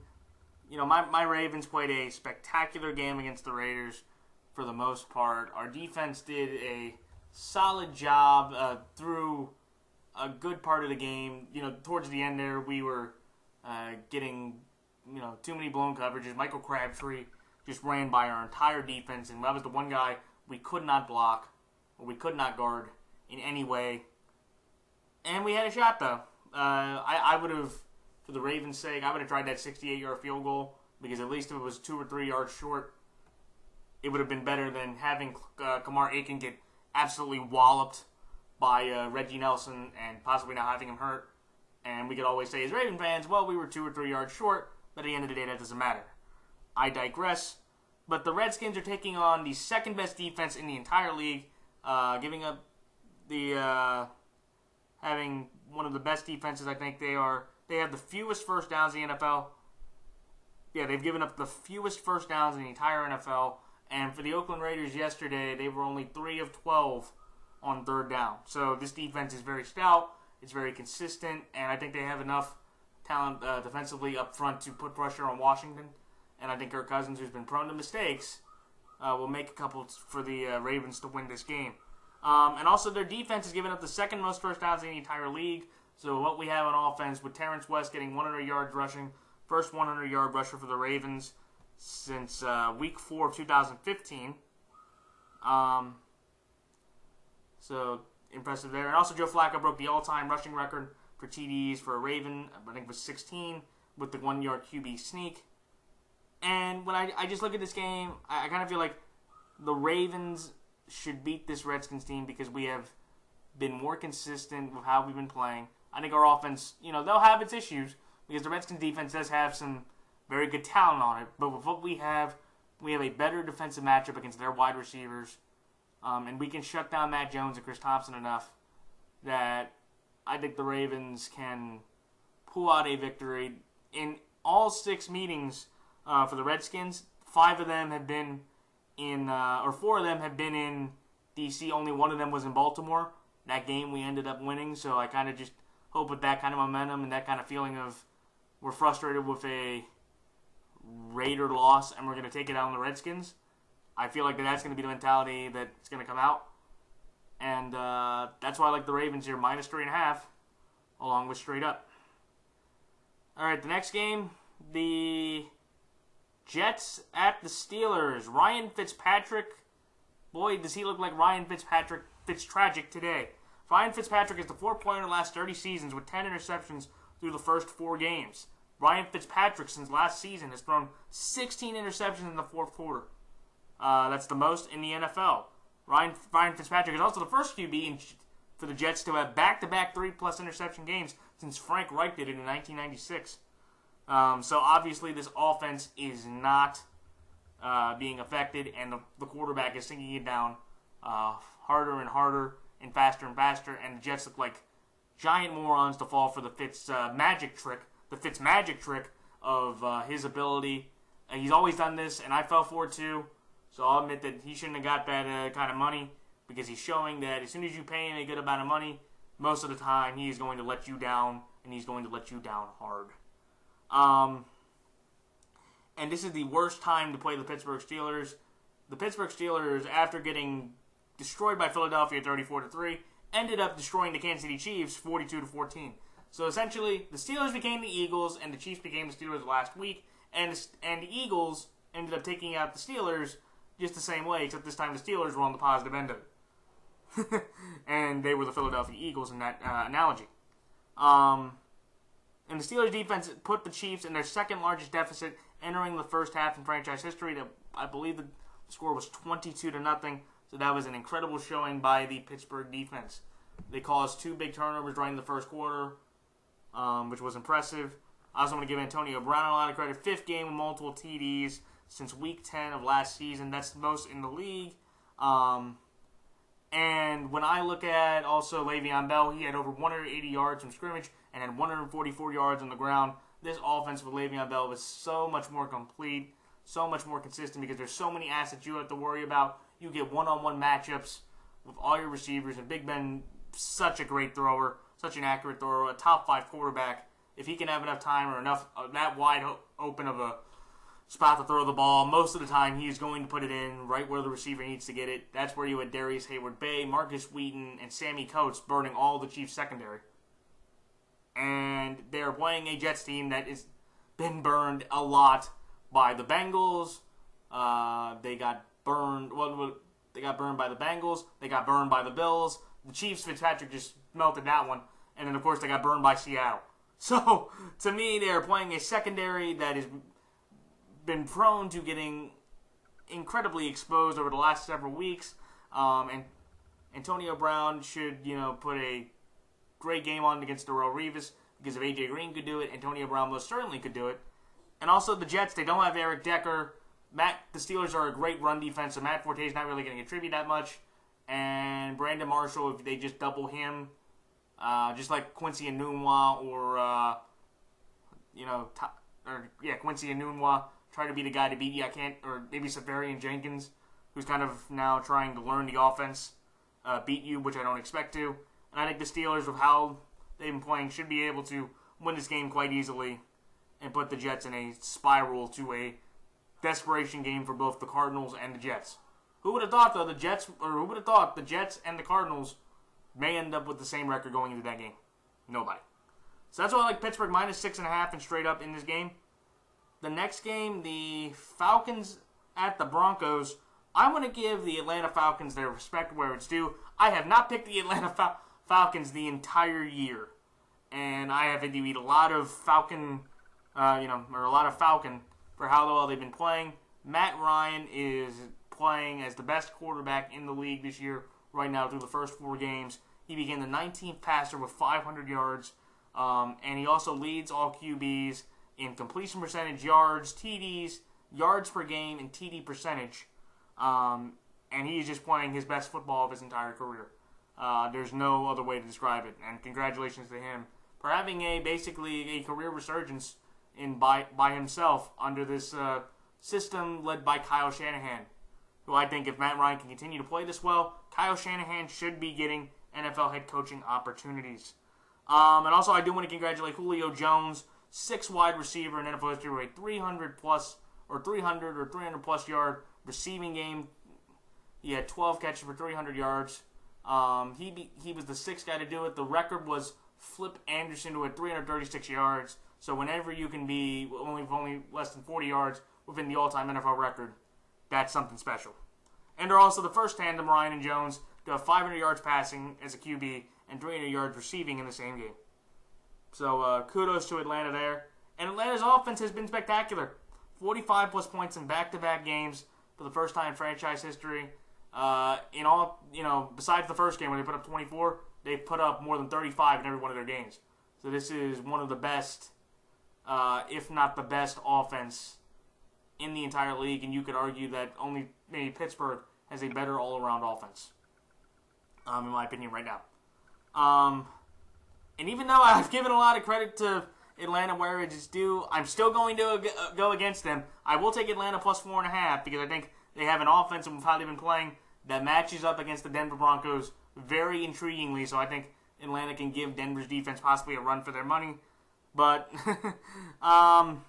My Ravens played a spectacular game against the Raiders for the most part. Our defense did a solid job through a good part of the game. Towards the end there, we were getting too many blown coverages. Michael Crabtree just ran by our entire defense, and that was the one guy we could not block or we could not guard in any way. And we had a shot, though. I would have, for the Ravens' sake, I would have tried that 68-yard field goal, because at least if it was 2 or 3 yards short, it would have been better than having Kamar Aiken get absolutely walloped by Reggie Nelson and possibly not having him hurt. And we could always say, as Raven fans, well, we were 2 or 3 yards short, but at the end of the day, that doesn't matter. I digress. But the Redskins are taking on the second-best defense in the entire league, giving up having one of the best defenses. I think they have the fewest first downs in the NFL. Yeah, they've given up the fewest first downs in the entire NFL. And for the Oakland Raiders yesterday, they were only 3 of 12 on 3rd down. So this defense is very stout. It's very consistent. And I think they have enough talent defensively up front to put pressure on Washington. And I think Kirk Cousins, who's been prone to mistakes, will make a couple for the Ravens to win this game. And also their defense has given up the second most first downs in the entire league. So what we have on offense with Terrence West getting 100 yards rushing, first 100-yard rusher for the Ravens since Week 4 of 2015. So impressive there. And also Joe Flacco broke the all-time rushing record for TDs for a Raven. I think it was 16 with the 1-yard QB sneak. And when I just look at this game, I kind of feel like the Ravens should beat this Redskins team because we have been more consistent with how we've been playing. I think our offense, they'll have its issues because the Redskins defense does have some very good talent on it. But with what we have a better defensive matchup against their wide receivers. And we can shut down Matt Jones and Chris Thompson enough that I think the Ravens can pull out a victory. In all 6 meetings for the Redskins, 4 of them have been in D.C. Only one of them was in Baltimore. That game we ended up winning, so I kind of just hope with that kind of momentum and that kind of feeling of we're frustrated with a Raider loss and we're going to take it out on the Redskins. I feel like that's going to be the mentality that's going to come out. And that's why I like the Ravens here, minus 3.5, along with straight up. All right, the next game, the Jets at the Steelers. Ryan Fitzpatrick. Boy, does he look like Ryan Fitzpatrick Fitztragic today. Ryan Fitzpatrick is the 4th player in the last 30 seasons with 10 interceptions through the first 4 games. Ryan Fitzpatrick, since last season, has thrown 16 interceptions in the 4th quarter. That's the most in the NFL. Ryan Fitzpatrick is also the first QB for the Jets to have back-to-back 3-plus interception games since Frank Reich did it in 1996. So obviously this offense is not being affected, and the quarterback is sinking it down harder and harder and faster, and the Jets look like giant morons to fall for the Fitz magic trick of his ability. He's always done this, and I fell for it too, so I'll admit that he shouldn't have got that kind of money, because he's showing that as soon as you pay him a good amount of money, most of the time he is going to let you down, and he's going to let you down hard. And this is the worst time to play the Pittsburgh Steelers. The Pittsburgh Steelers, after getting destroyed by Philadelphia 34-3, ended up destroying the Kansas City Chiefs 42-14. So essentially, the Steelers became the Eagles, and the Chiefs became the Steelers last week, and the Eagles ended up taking out the Steelers just the same way, except this time the Steelers were on the positive end of it. And they were the Philadelphia Eagles in that analogy. And the Steelers defense put the Chiefs in their second largest deficit entering the first half in franchise history. I believe the score was 22-0. So that was an incredible showing by the Pittsburgh defense. They caused 2 big turnovers during the first quarter, which was impressive. I also want to give Antonio Brown a lot of credit. 5th game with multiple TDs since Week 10 of last season. That's the most in the league. And when I look at also Le'Veon Bell, he had over 180 yards from scrimmage and had 144 yards on the ground. This offense with Le'Veon Bell was so much more complete, so much more consistent, because there's so many assets you have to worry about. You get one-on-one matchups with all your receivers, and Big Ben, such a great thrower, such an accurate thrower, a top 5 quarterback. If he can have enough time or enough that wide open of a spot to throw the ball, most of the time he is going to put it in right where the receiver needs to get it. That's where you had Darius Hayward-Bay, Marcus Wheaton, and Sammy Coates burning all the Chiefs' secondary. And they're playing a Jets team that has been burned a lot by the Bengals. They got burned. Well, they got burned by the Bengals. They got burned by the Bills. The Chiefs, Fitzpatrick just melted that one. And then, of course, they got burned by Seattle. So, to me, they're playing a secondary that has been prone to getting incredibly exposed over the last several weeks. And Antonio Brown should, put a great game on against Darrelle Revis, because if A.J. Green could do it, Antonio Brown most certainly could do it. And also the Jets, they don't have Eric Decker. The Steelers are a great run defense, so Matt Forte is not really going to contribute that much. And Brandon Marshall, if they just double him, just like Quincy Enunwa Quincy Enunwa, try to be the guy to beat you. Or maybe Severian Jenkins, who's kind of now trying to learn the offense, beat you, which I don't expect to. And I think the Steelers, with how they've been playing, should be able to win this game quite easily and put the Jets in a spiral to a desperation game for both the Cardinals and the Jets. Who would have thought, though, the Jets and the Cardinals may end up with the same record going into that game? Nobody. So that's why I like Pittsburgh minus 6.5 and straight up in this game. The next game, the Falcons at the Broncos. I'm going to give the Atlanta Falcons their respect where it's due. I have not picked the Atlanta Falcons the entire year, and I have had to eat a lot of Falcon for how well they've been playing. Matt Ryan is playing as the best quarterback in the league this year right now through the first 4 games. He became the 19th passer with 500 yards, and he also leads all QBs in completion percentage, yards, TDs, yards per game, and TD percentage. And he's just playing his best football of his entire career. There's no other way to describe it. And congratulations to him for having basically a career resurgence by himself under this system led by Kyle Shanahan, who I think if Matt Ryan can continue to play this well, Kyle Shanahan should be getting NFL head coaching opportunities. And also I do want to congratulate Julio Jones, 6th wide receiver in NFL history with a 300 or 300 plus yard Receiving game, he had 12 catches for 300 yards. He was the sixth guy to do it. The record was Flip Anderson, who had 336 yards. So whenever you can be only less than 40 yards within the all-time NFL record, that's something special. And they're also the first tandem, Ryan and Jones, to have 500 yards passing as a QB and 300 yards receiving in the same game. So kudos to Atlanta there. And Atlanta's offense has been spectacular. 45-plus points in back-to-back games for the first time in franchise history. In all, besides the first game where they put up 24, they've put up more than 35 in every one of their games. So this is one of the best, if not the best, offense in the entire league. And you could argue that only maybe Pittsburgh has a better all-around offense, in my opinion, right now. And even though I've given a lot of credit to Atlanta where it is due, I'm still going to go against them. I will take Atlanta plus 4.5 because I think they have an offense and how they've been playing that matches up against the Denver Broncos very intriguingly. So I think Atlanta can give Denver's defense possibly a run for their money. But Von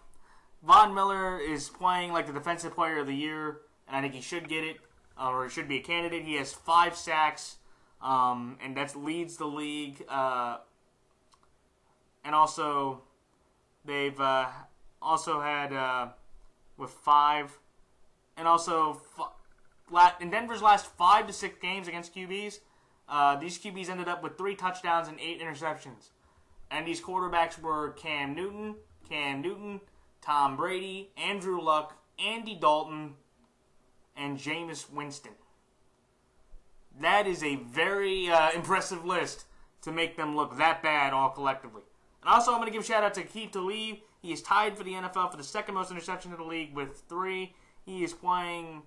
Miller is playing like the defensive player of the year, and I think he should get it, or he should be a candidate. He has 5 sacks, and that leads the league. And also, they've also had with 5, and also in Denver's last 5 to 6 games against QBs, these QBs ended up with 3 touchdowns and 8 interceptions. And these quarterbacks were Cam Newton, Tom Brady, Andrew Luck, Andy Dalton, and Jameis Winston. That is a very impressive list to make them look that bad all collectively. And also, I'm going to give a shout out to Keith Talib. He is tied for the NFL for the second most interceptions in the league with 3. He is playing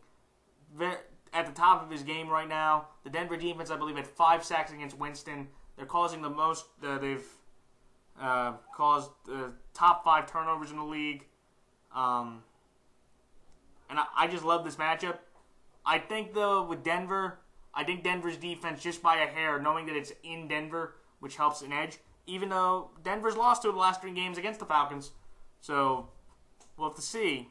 at the top of his game right now. The Denver defense, I believe, had 5 sacks against Winston. They're causing the most. They've caused the top 5 turnovers in the league. And I just love this matchup. I think, though, with Denver, I think Denver's defense, just by a hair, knowing that it's in Denver, which helps an edge, even though Denver's lost to the last 3 games against the Falcons. So, we'll have to see.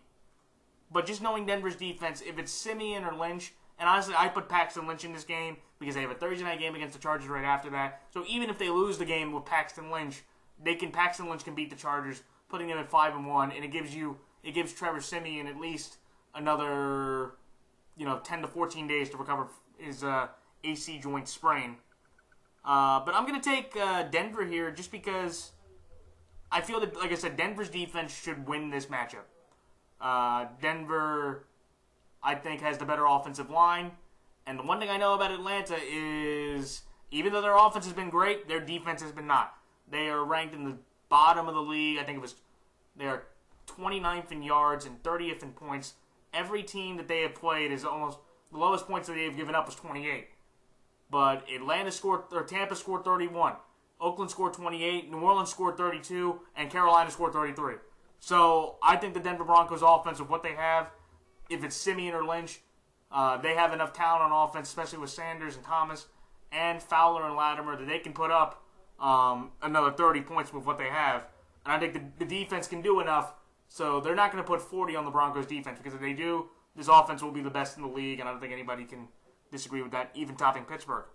But just knowing Denver's defense, if it's Simeon or Lynch, and honestly, I put Paxton Lynch in this game because they have a Thursday night game against the Chargers right after that. So even if they lose the game with Paxton Lynch, Paxton Lynch can beat the Chargers, putting them at 5-1, and it gives Trevor Simeon at least another 10 to 14 days to recover his AC joint sprain. But I'm going to take Denver here just because I feel that, like I said, Denver's defense should win this matchup. Denver, I think, has the better offensive line. And the one thing I know about Atlanta is even though their offense has been great, their defense has been not. They are ranked in the bottom of the league. I think they are 29th in yards and 30th in points. Every team that they have played is almost the lowest points that they have given up was 28. But Tampa scored 31. Oakland scored 28. New Orleans scored 32. And Carolina scored 33. So I think the Denver Broncos offense, with what they have, if it's Simeon or Lynch, they have enough talent on offense, especially with Sanders and Thomas and Fowler and Latimer, that they can put up another 30 points with what they have. And I think the defense can do enough. So they're not going to put 40 on the Broncos defense, because if they do, this offense will be the best in the league, and I don't think anybody can disagree with that, even topping Pittsburgh.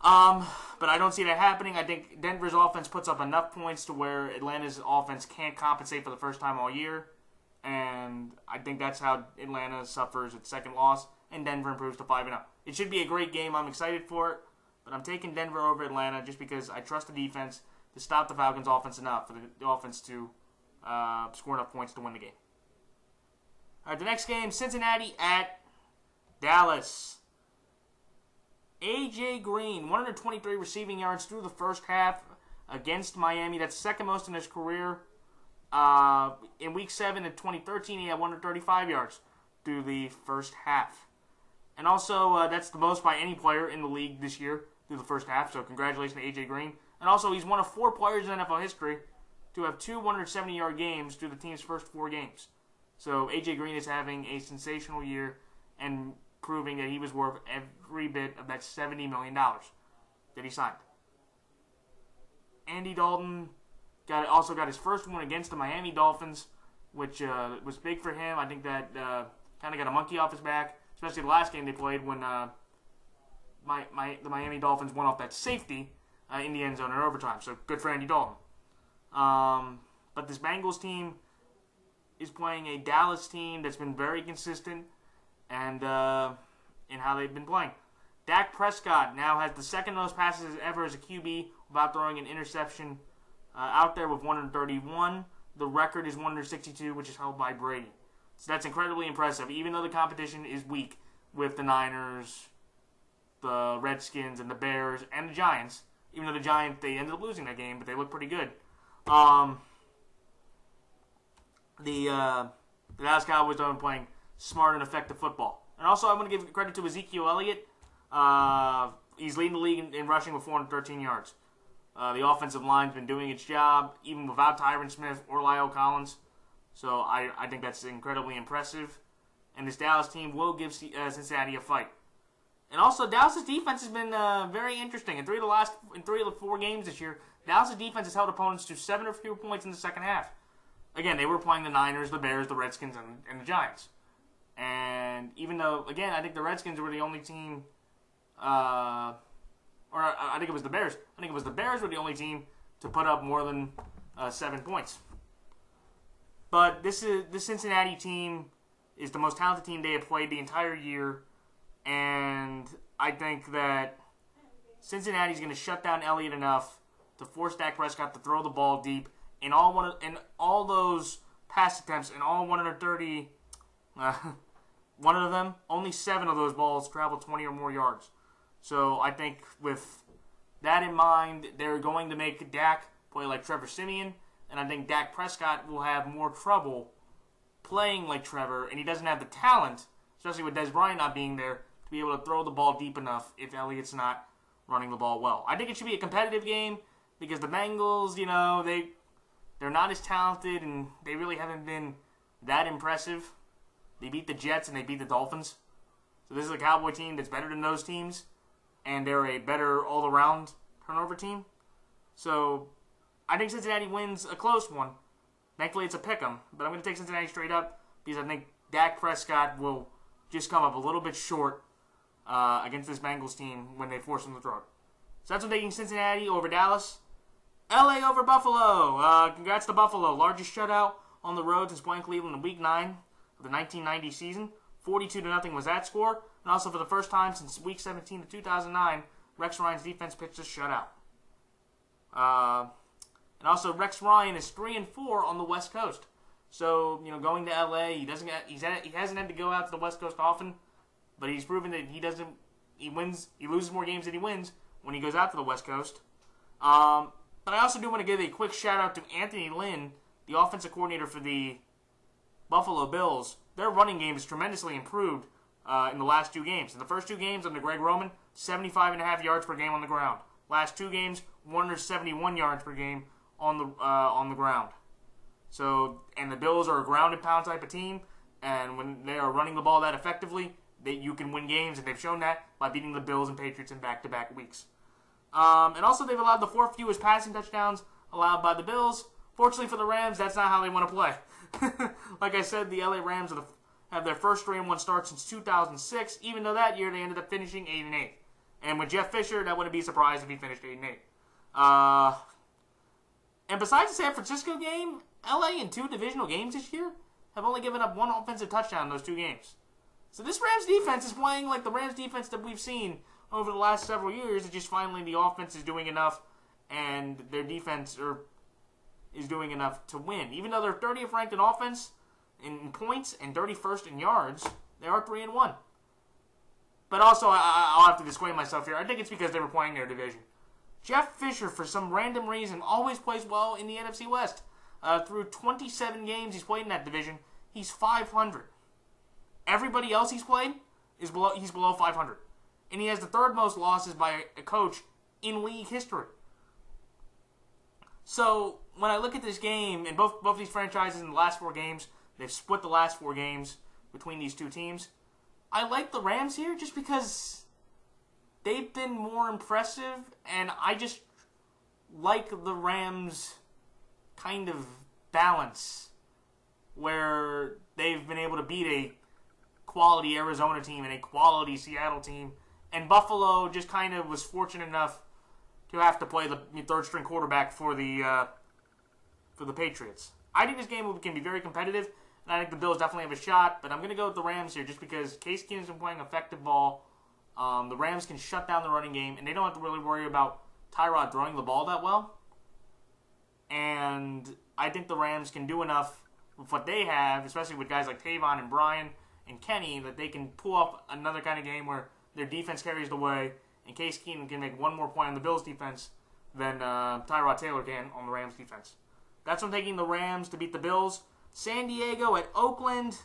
But I don't see that happening. I think Denver's offense puts up enough points to where Atlanta's offense can't compensate for the first time all year. And I think that's how Atlanta suffers its second loss, and Denver improves to 5-0. It should be a great game. I'm excited for it. But I'm taking Denver over Atlanta just because I trust the defense to stop the Falcons' offense enough for the offense to score enough points to win the game. All right, the next game, Cincinnati at Dallas. A.J. Green, 123 receiving yards through the first half against Miami. That's second most in his career. In Week 7 of 2013, he had 135 yards through the first half. And also, that's the most by any player in the league this year through the first half. So congratulations to A.J. Green. And also, he's one of 4 players in NFL history to have 2 170-yard games through the team's first 4 games. So A.J. Green is having a sensational year and proving that he was worth every bit of that $70 million that he signed. Andy Dalton also got his first one against the Miami Dolphins, which was big for him. I think that kind of got a monkey off his back, especially the last game they played when the Miami Dolphins won off that safety in the end zone in overtime. So good for Andy Dalton. But this Bengals team is playing a Dallas team that's been very consistent and in how they've been playing. Dak Prescott now has the second most passes ever as a QB without throwing an interception out there with 131. The record is 162, which is held by Brady. So that's incredibly impressive, even though the competition is weak with the Niners, the Redskins, and the Bears, and the Giants. Even though the Giants, they ended up losing that game, but they look pretty good. The Dallas Cowboys are playing smart and effective football. And also, I want to give credit to Ezekiel Elliott. He's leading the league in rushing with 413 yards. The offensive line's been doing its job, even without Tyron Smith or Lyle Collins. So I think that's incredibly impressive. And this Dallas team will give Cincinnati a fight. And also, Dallas' defense has been very interesting. In three of the 4 games this year, Dallas' defense has held opponents to 7 or fewer points in the second half. Again, they were playing the Niners, the Bears, the Redskins, and the Giants. And even though, again, I think the Redskins were the only team, or I think it was the Bears. I think it was the Bears were the only team to put up more than 7 points. But this Cincinnati team is the most talented team they have played the entire year, and I think that Cincinnati's going to shut down Elliott enough to force Dak Prescott to throw the ball deep. In all those pass attempts, in all 130, one of them, only 7 of those balls traveled 20 or more yards. So I think with that in mind, they're going to make Dak play like Trevor Siemian, and I think Dak Prescott will have more trouble playing like Trevor, and he doesn't have the talent, especially with Dez Bryant not being there, to be able to throw the ball deep enough if Elliott's not running the ball well. I think it should be a competitive game because the Bengals, they're not as talented, and they really haven't been that impressive. They beat the Jets, and they beat the Dolphins. So this is a Cowboy team that's better than those teams, and they're a better all-around turnover team. So I think Cincinnati wins a close one. Thankfully, it's a pick'em, but I'm going to take Cincinnati straight up because I think Dak Prescott will just come up a little bit short against this Bengals team when they force him to throw it. So that's what I'm taking Cincinnati over Dallas. LA over Buffalo. Congrats to Buffalo. Largest shutout on the road since playing Cleveland in Week 9 of the 1990 season. 42-0 was that score. And also for the first time since Week 17 of 2009, Rex Ryan's defense pitched a shutout. And also Rex Ryan is 3-4 on the West Coast. So, going to LA, he hasn't had to go out to the West Coast often, but he's proven that he loses more games than he wins when he goes out to the West Coast. But I also do want to give a quick shout-out to Anthony Lynn, the offensive coordinator for the Buffalo Bills. Their running game has tremendously improved in the last 2 games. In the first 2 games under Greg Roman, 75.5 yards per game on the ground. Last 2 games, 171 yards per game on the ground. So, and the Bills are a ground and pound type of team, and when they are running the ball that effectively, you can win games, and they've shown that by beating the Bills and Patriots in back-to-back weeks. And also, they've allowed the 4th fewest passing touchdowns allowed by the Bills. Fortunately for the Rams, that's not how they want to play. Like I said, the LA Rams have their first 3-1 start since 2006, even though that year they ended up finishing 8-8. And with Jeff Fisher, that wouldn't be surprised if he finished 8-8. And besides the San Francisco game, LA in 2 divisional games this year have only given up 1 offensive touchdown in those 2 games. So this Rams defense is playing like the Rams defense that we've seen over the last several years. It's just finally the offense is doing enough, and their defense is doing enough to win. Even though they're 30th ranked in offense in points and 31st in yards, they are 3-1. But also, I'll have to disclaim myself here. I think it's because they were playing their division. Jeff Fisher, for some random reason, always plays well in the NFC West. Through 27 games he's played in that division, he's 500. Everybody else he's played he's below 500. And he has the 3rd most losses by a coach in league history. So, when I look at this game, and both these franchises in the last 4 games, they've split the last 4 games between these 2 teams. I like the Rams here just because they've been more impressive, and I just like the Rams' kind of balance where they've been able to beat quality Arizona team and a quality Seattle team. And Buffalo just kind of was fortunate enough to have to play the third-string quarterback for the Patriots. I think this game can be very competitive, and I think the Bills definitely have a shot, but I'm going to go with the Rams here just because Case Keenum's been playing effective ball. The Rams can shut down the running game, and they don't have to really worry about Tyrod throwing the ball that well. And I think the Rams can do enough with what they have, especially with guys like Tavon and Brian and Kenny, that they can pull up another kind of game where their defense carries the way, and Case Keenum can make one more point on the Bills' defense than Tyrod Taylor can on the Rams' defense. That's why I'm taking the Rams to beat the Bills. San Diego at Oakland.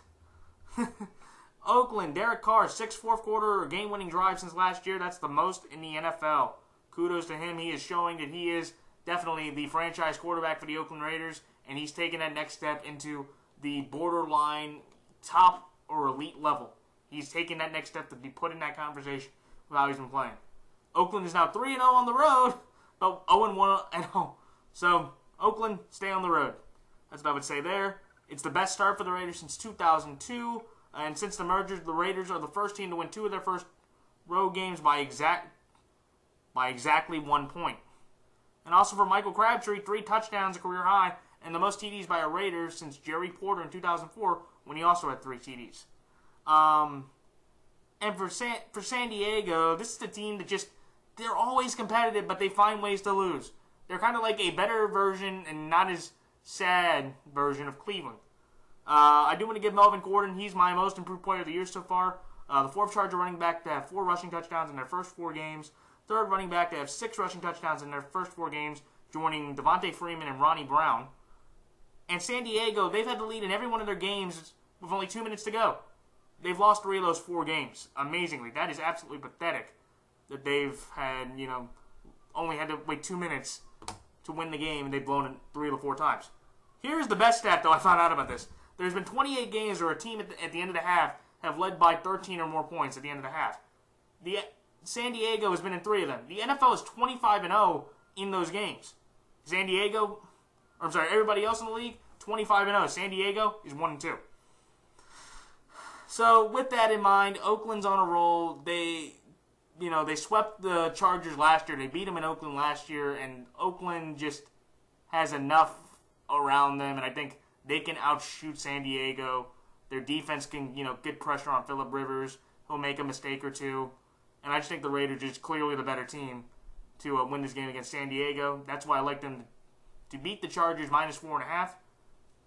Oakland, Derek Carr, 6 fourth-quarter game-winning drives since last year. That's the most in the NFL. Kudos to him. He is showing that he is definitely the franchise quarterback for the Oakland Raiders, and he's taken that next step into the borderline top or elite level. He's taken that next step to be put in that conversation with how he's been playing. Oakland is now 3-0 on the road, but 0-1-0. So, Oakland, stay on the road. That's what I would say there. It's the best start for the Raiders since 2002, and since the merger, the Raiders are the first team to win 2 of their first road games by exactly 1 point. And also for Michael Crabtree, 3 touchdowns, a career high, and the most TDs by a Raider since Jerry Porter in 2004, when he also had 3 TDs. And for San Diego, this is the team that they're always competitive, but they find ways to lose. They're kind of like a better version and not as sad version of Cleveland. I do want to give Melvin Gordon, he's my most improved player of the year so far. The 4th Charger running back to have 4 rushing touchdowns in their first 4 games. 3rd running back to have 6 rushing touchdowns in their first 4 games, joining Devontae Freeman and Ronnie Brown. And San Diego, they've had the lead in every one of their games with only 2 minutes to go. They've lost 3 of those 4 games. Amazingly. That is absolutely pathetic that they've had, only had to wait 2 minutes to win the game, and they've blown it 3 of the 4 times. Here's the best stat, though, I found out about this. There's been 28 games where a team at the end of the half have led by 13 or more points at the end of the half. San Diego has been in 3 of them. The NFL is 25-0 in those games. Everybody else in the league, 25-0. San Diego is 1-2. So, with that in mind, Oakland's on a roll. They swept the Chargers last year. They beat them in Oakland last year, and Oakland just has enough around them, and I think they can outshoot San Diego. Their defense can, get pressure on Phillip Rivers. He'll make a mistake or two. And I just think the Raiders are just clearly the better team to win this game against San Diego. That's why I like them to beat the Chargers -4.5.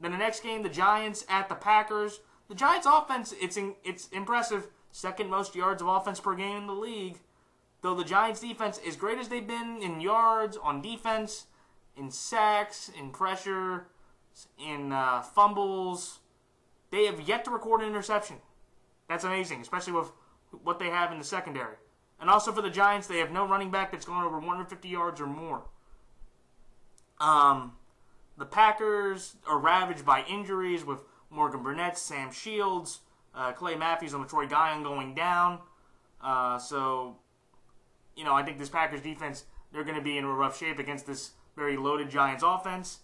Then the next game, the Giants at the Packers. The Giants' offense, it's impressive. 2nd most yards of offense per game in the league. Though the Giants' defense, as great as they've been in yards, on defense, in sacks, in pressure, in fumbles, they have yet to record an interception. That's amazing, especially with what they have in the secondary. And also for the Giants, they have no running back that's gone over 150 yards or more. The Packers are ravaged by injuries with Morgan Burnett, Sam Shields, Clay Matthews, and LaTroy Guion going down. I think this Packers defense, they're going to be in a rough shape against this very loaded Giants offense.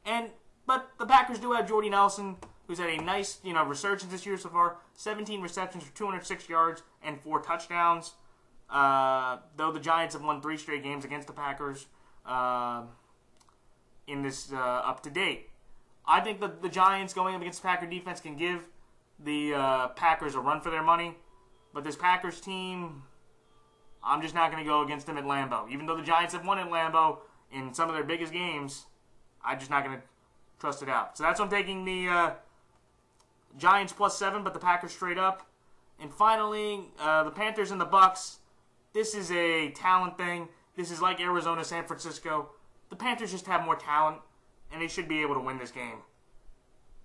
But the Packers do have Jordy Nelson, who's had a nice, resurgence this year so far. 17 receptions for 206 yards and 4 touchdowns. Though the Giants have won 3 straight games against the Packers in this up to date. I think that the Giants going up against the Packer defense can give the Packers a run for their money. But this Packers team, I'm just not going to go against them at Lambeau. Even though the Giants have won at Lambeau in some of their biggest games, I'm just not going to trust it out. So that's why I'm taking the Giants +7, but the Packers straight up. And finally, the Panthers and the Bucks. This is a talent thing. This is like Arizona, San Francisco. The Panthers just have more talent, and they should be able to win this game.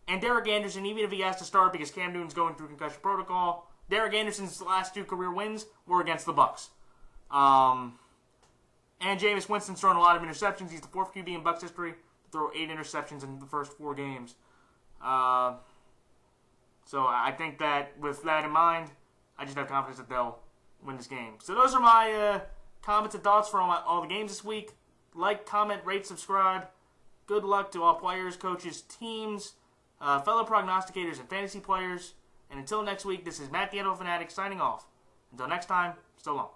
And Derek Anderson, even if he has to start because Cam Newton's going through concussion protocol, Derek Anderson's last 2 career wins were against the Bucks. And Jameis Winston's thrown a lot of interceptions. He's the 4th QB in Bucks history to throw 8 interceptions in the first 4 games. So I think that with that in mind, I just have confidence that they'll win this game. So those are my comments and thoughts for all the games this week. Like, comment, rate, subscribe. Good luck to all players, coaches, teams, fellow prognosticators, and fantasy players. And until next week, this is Matt the NFL Fanatic signing off. Until next time, so long.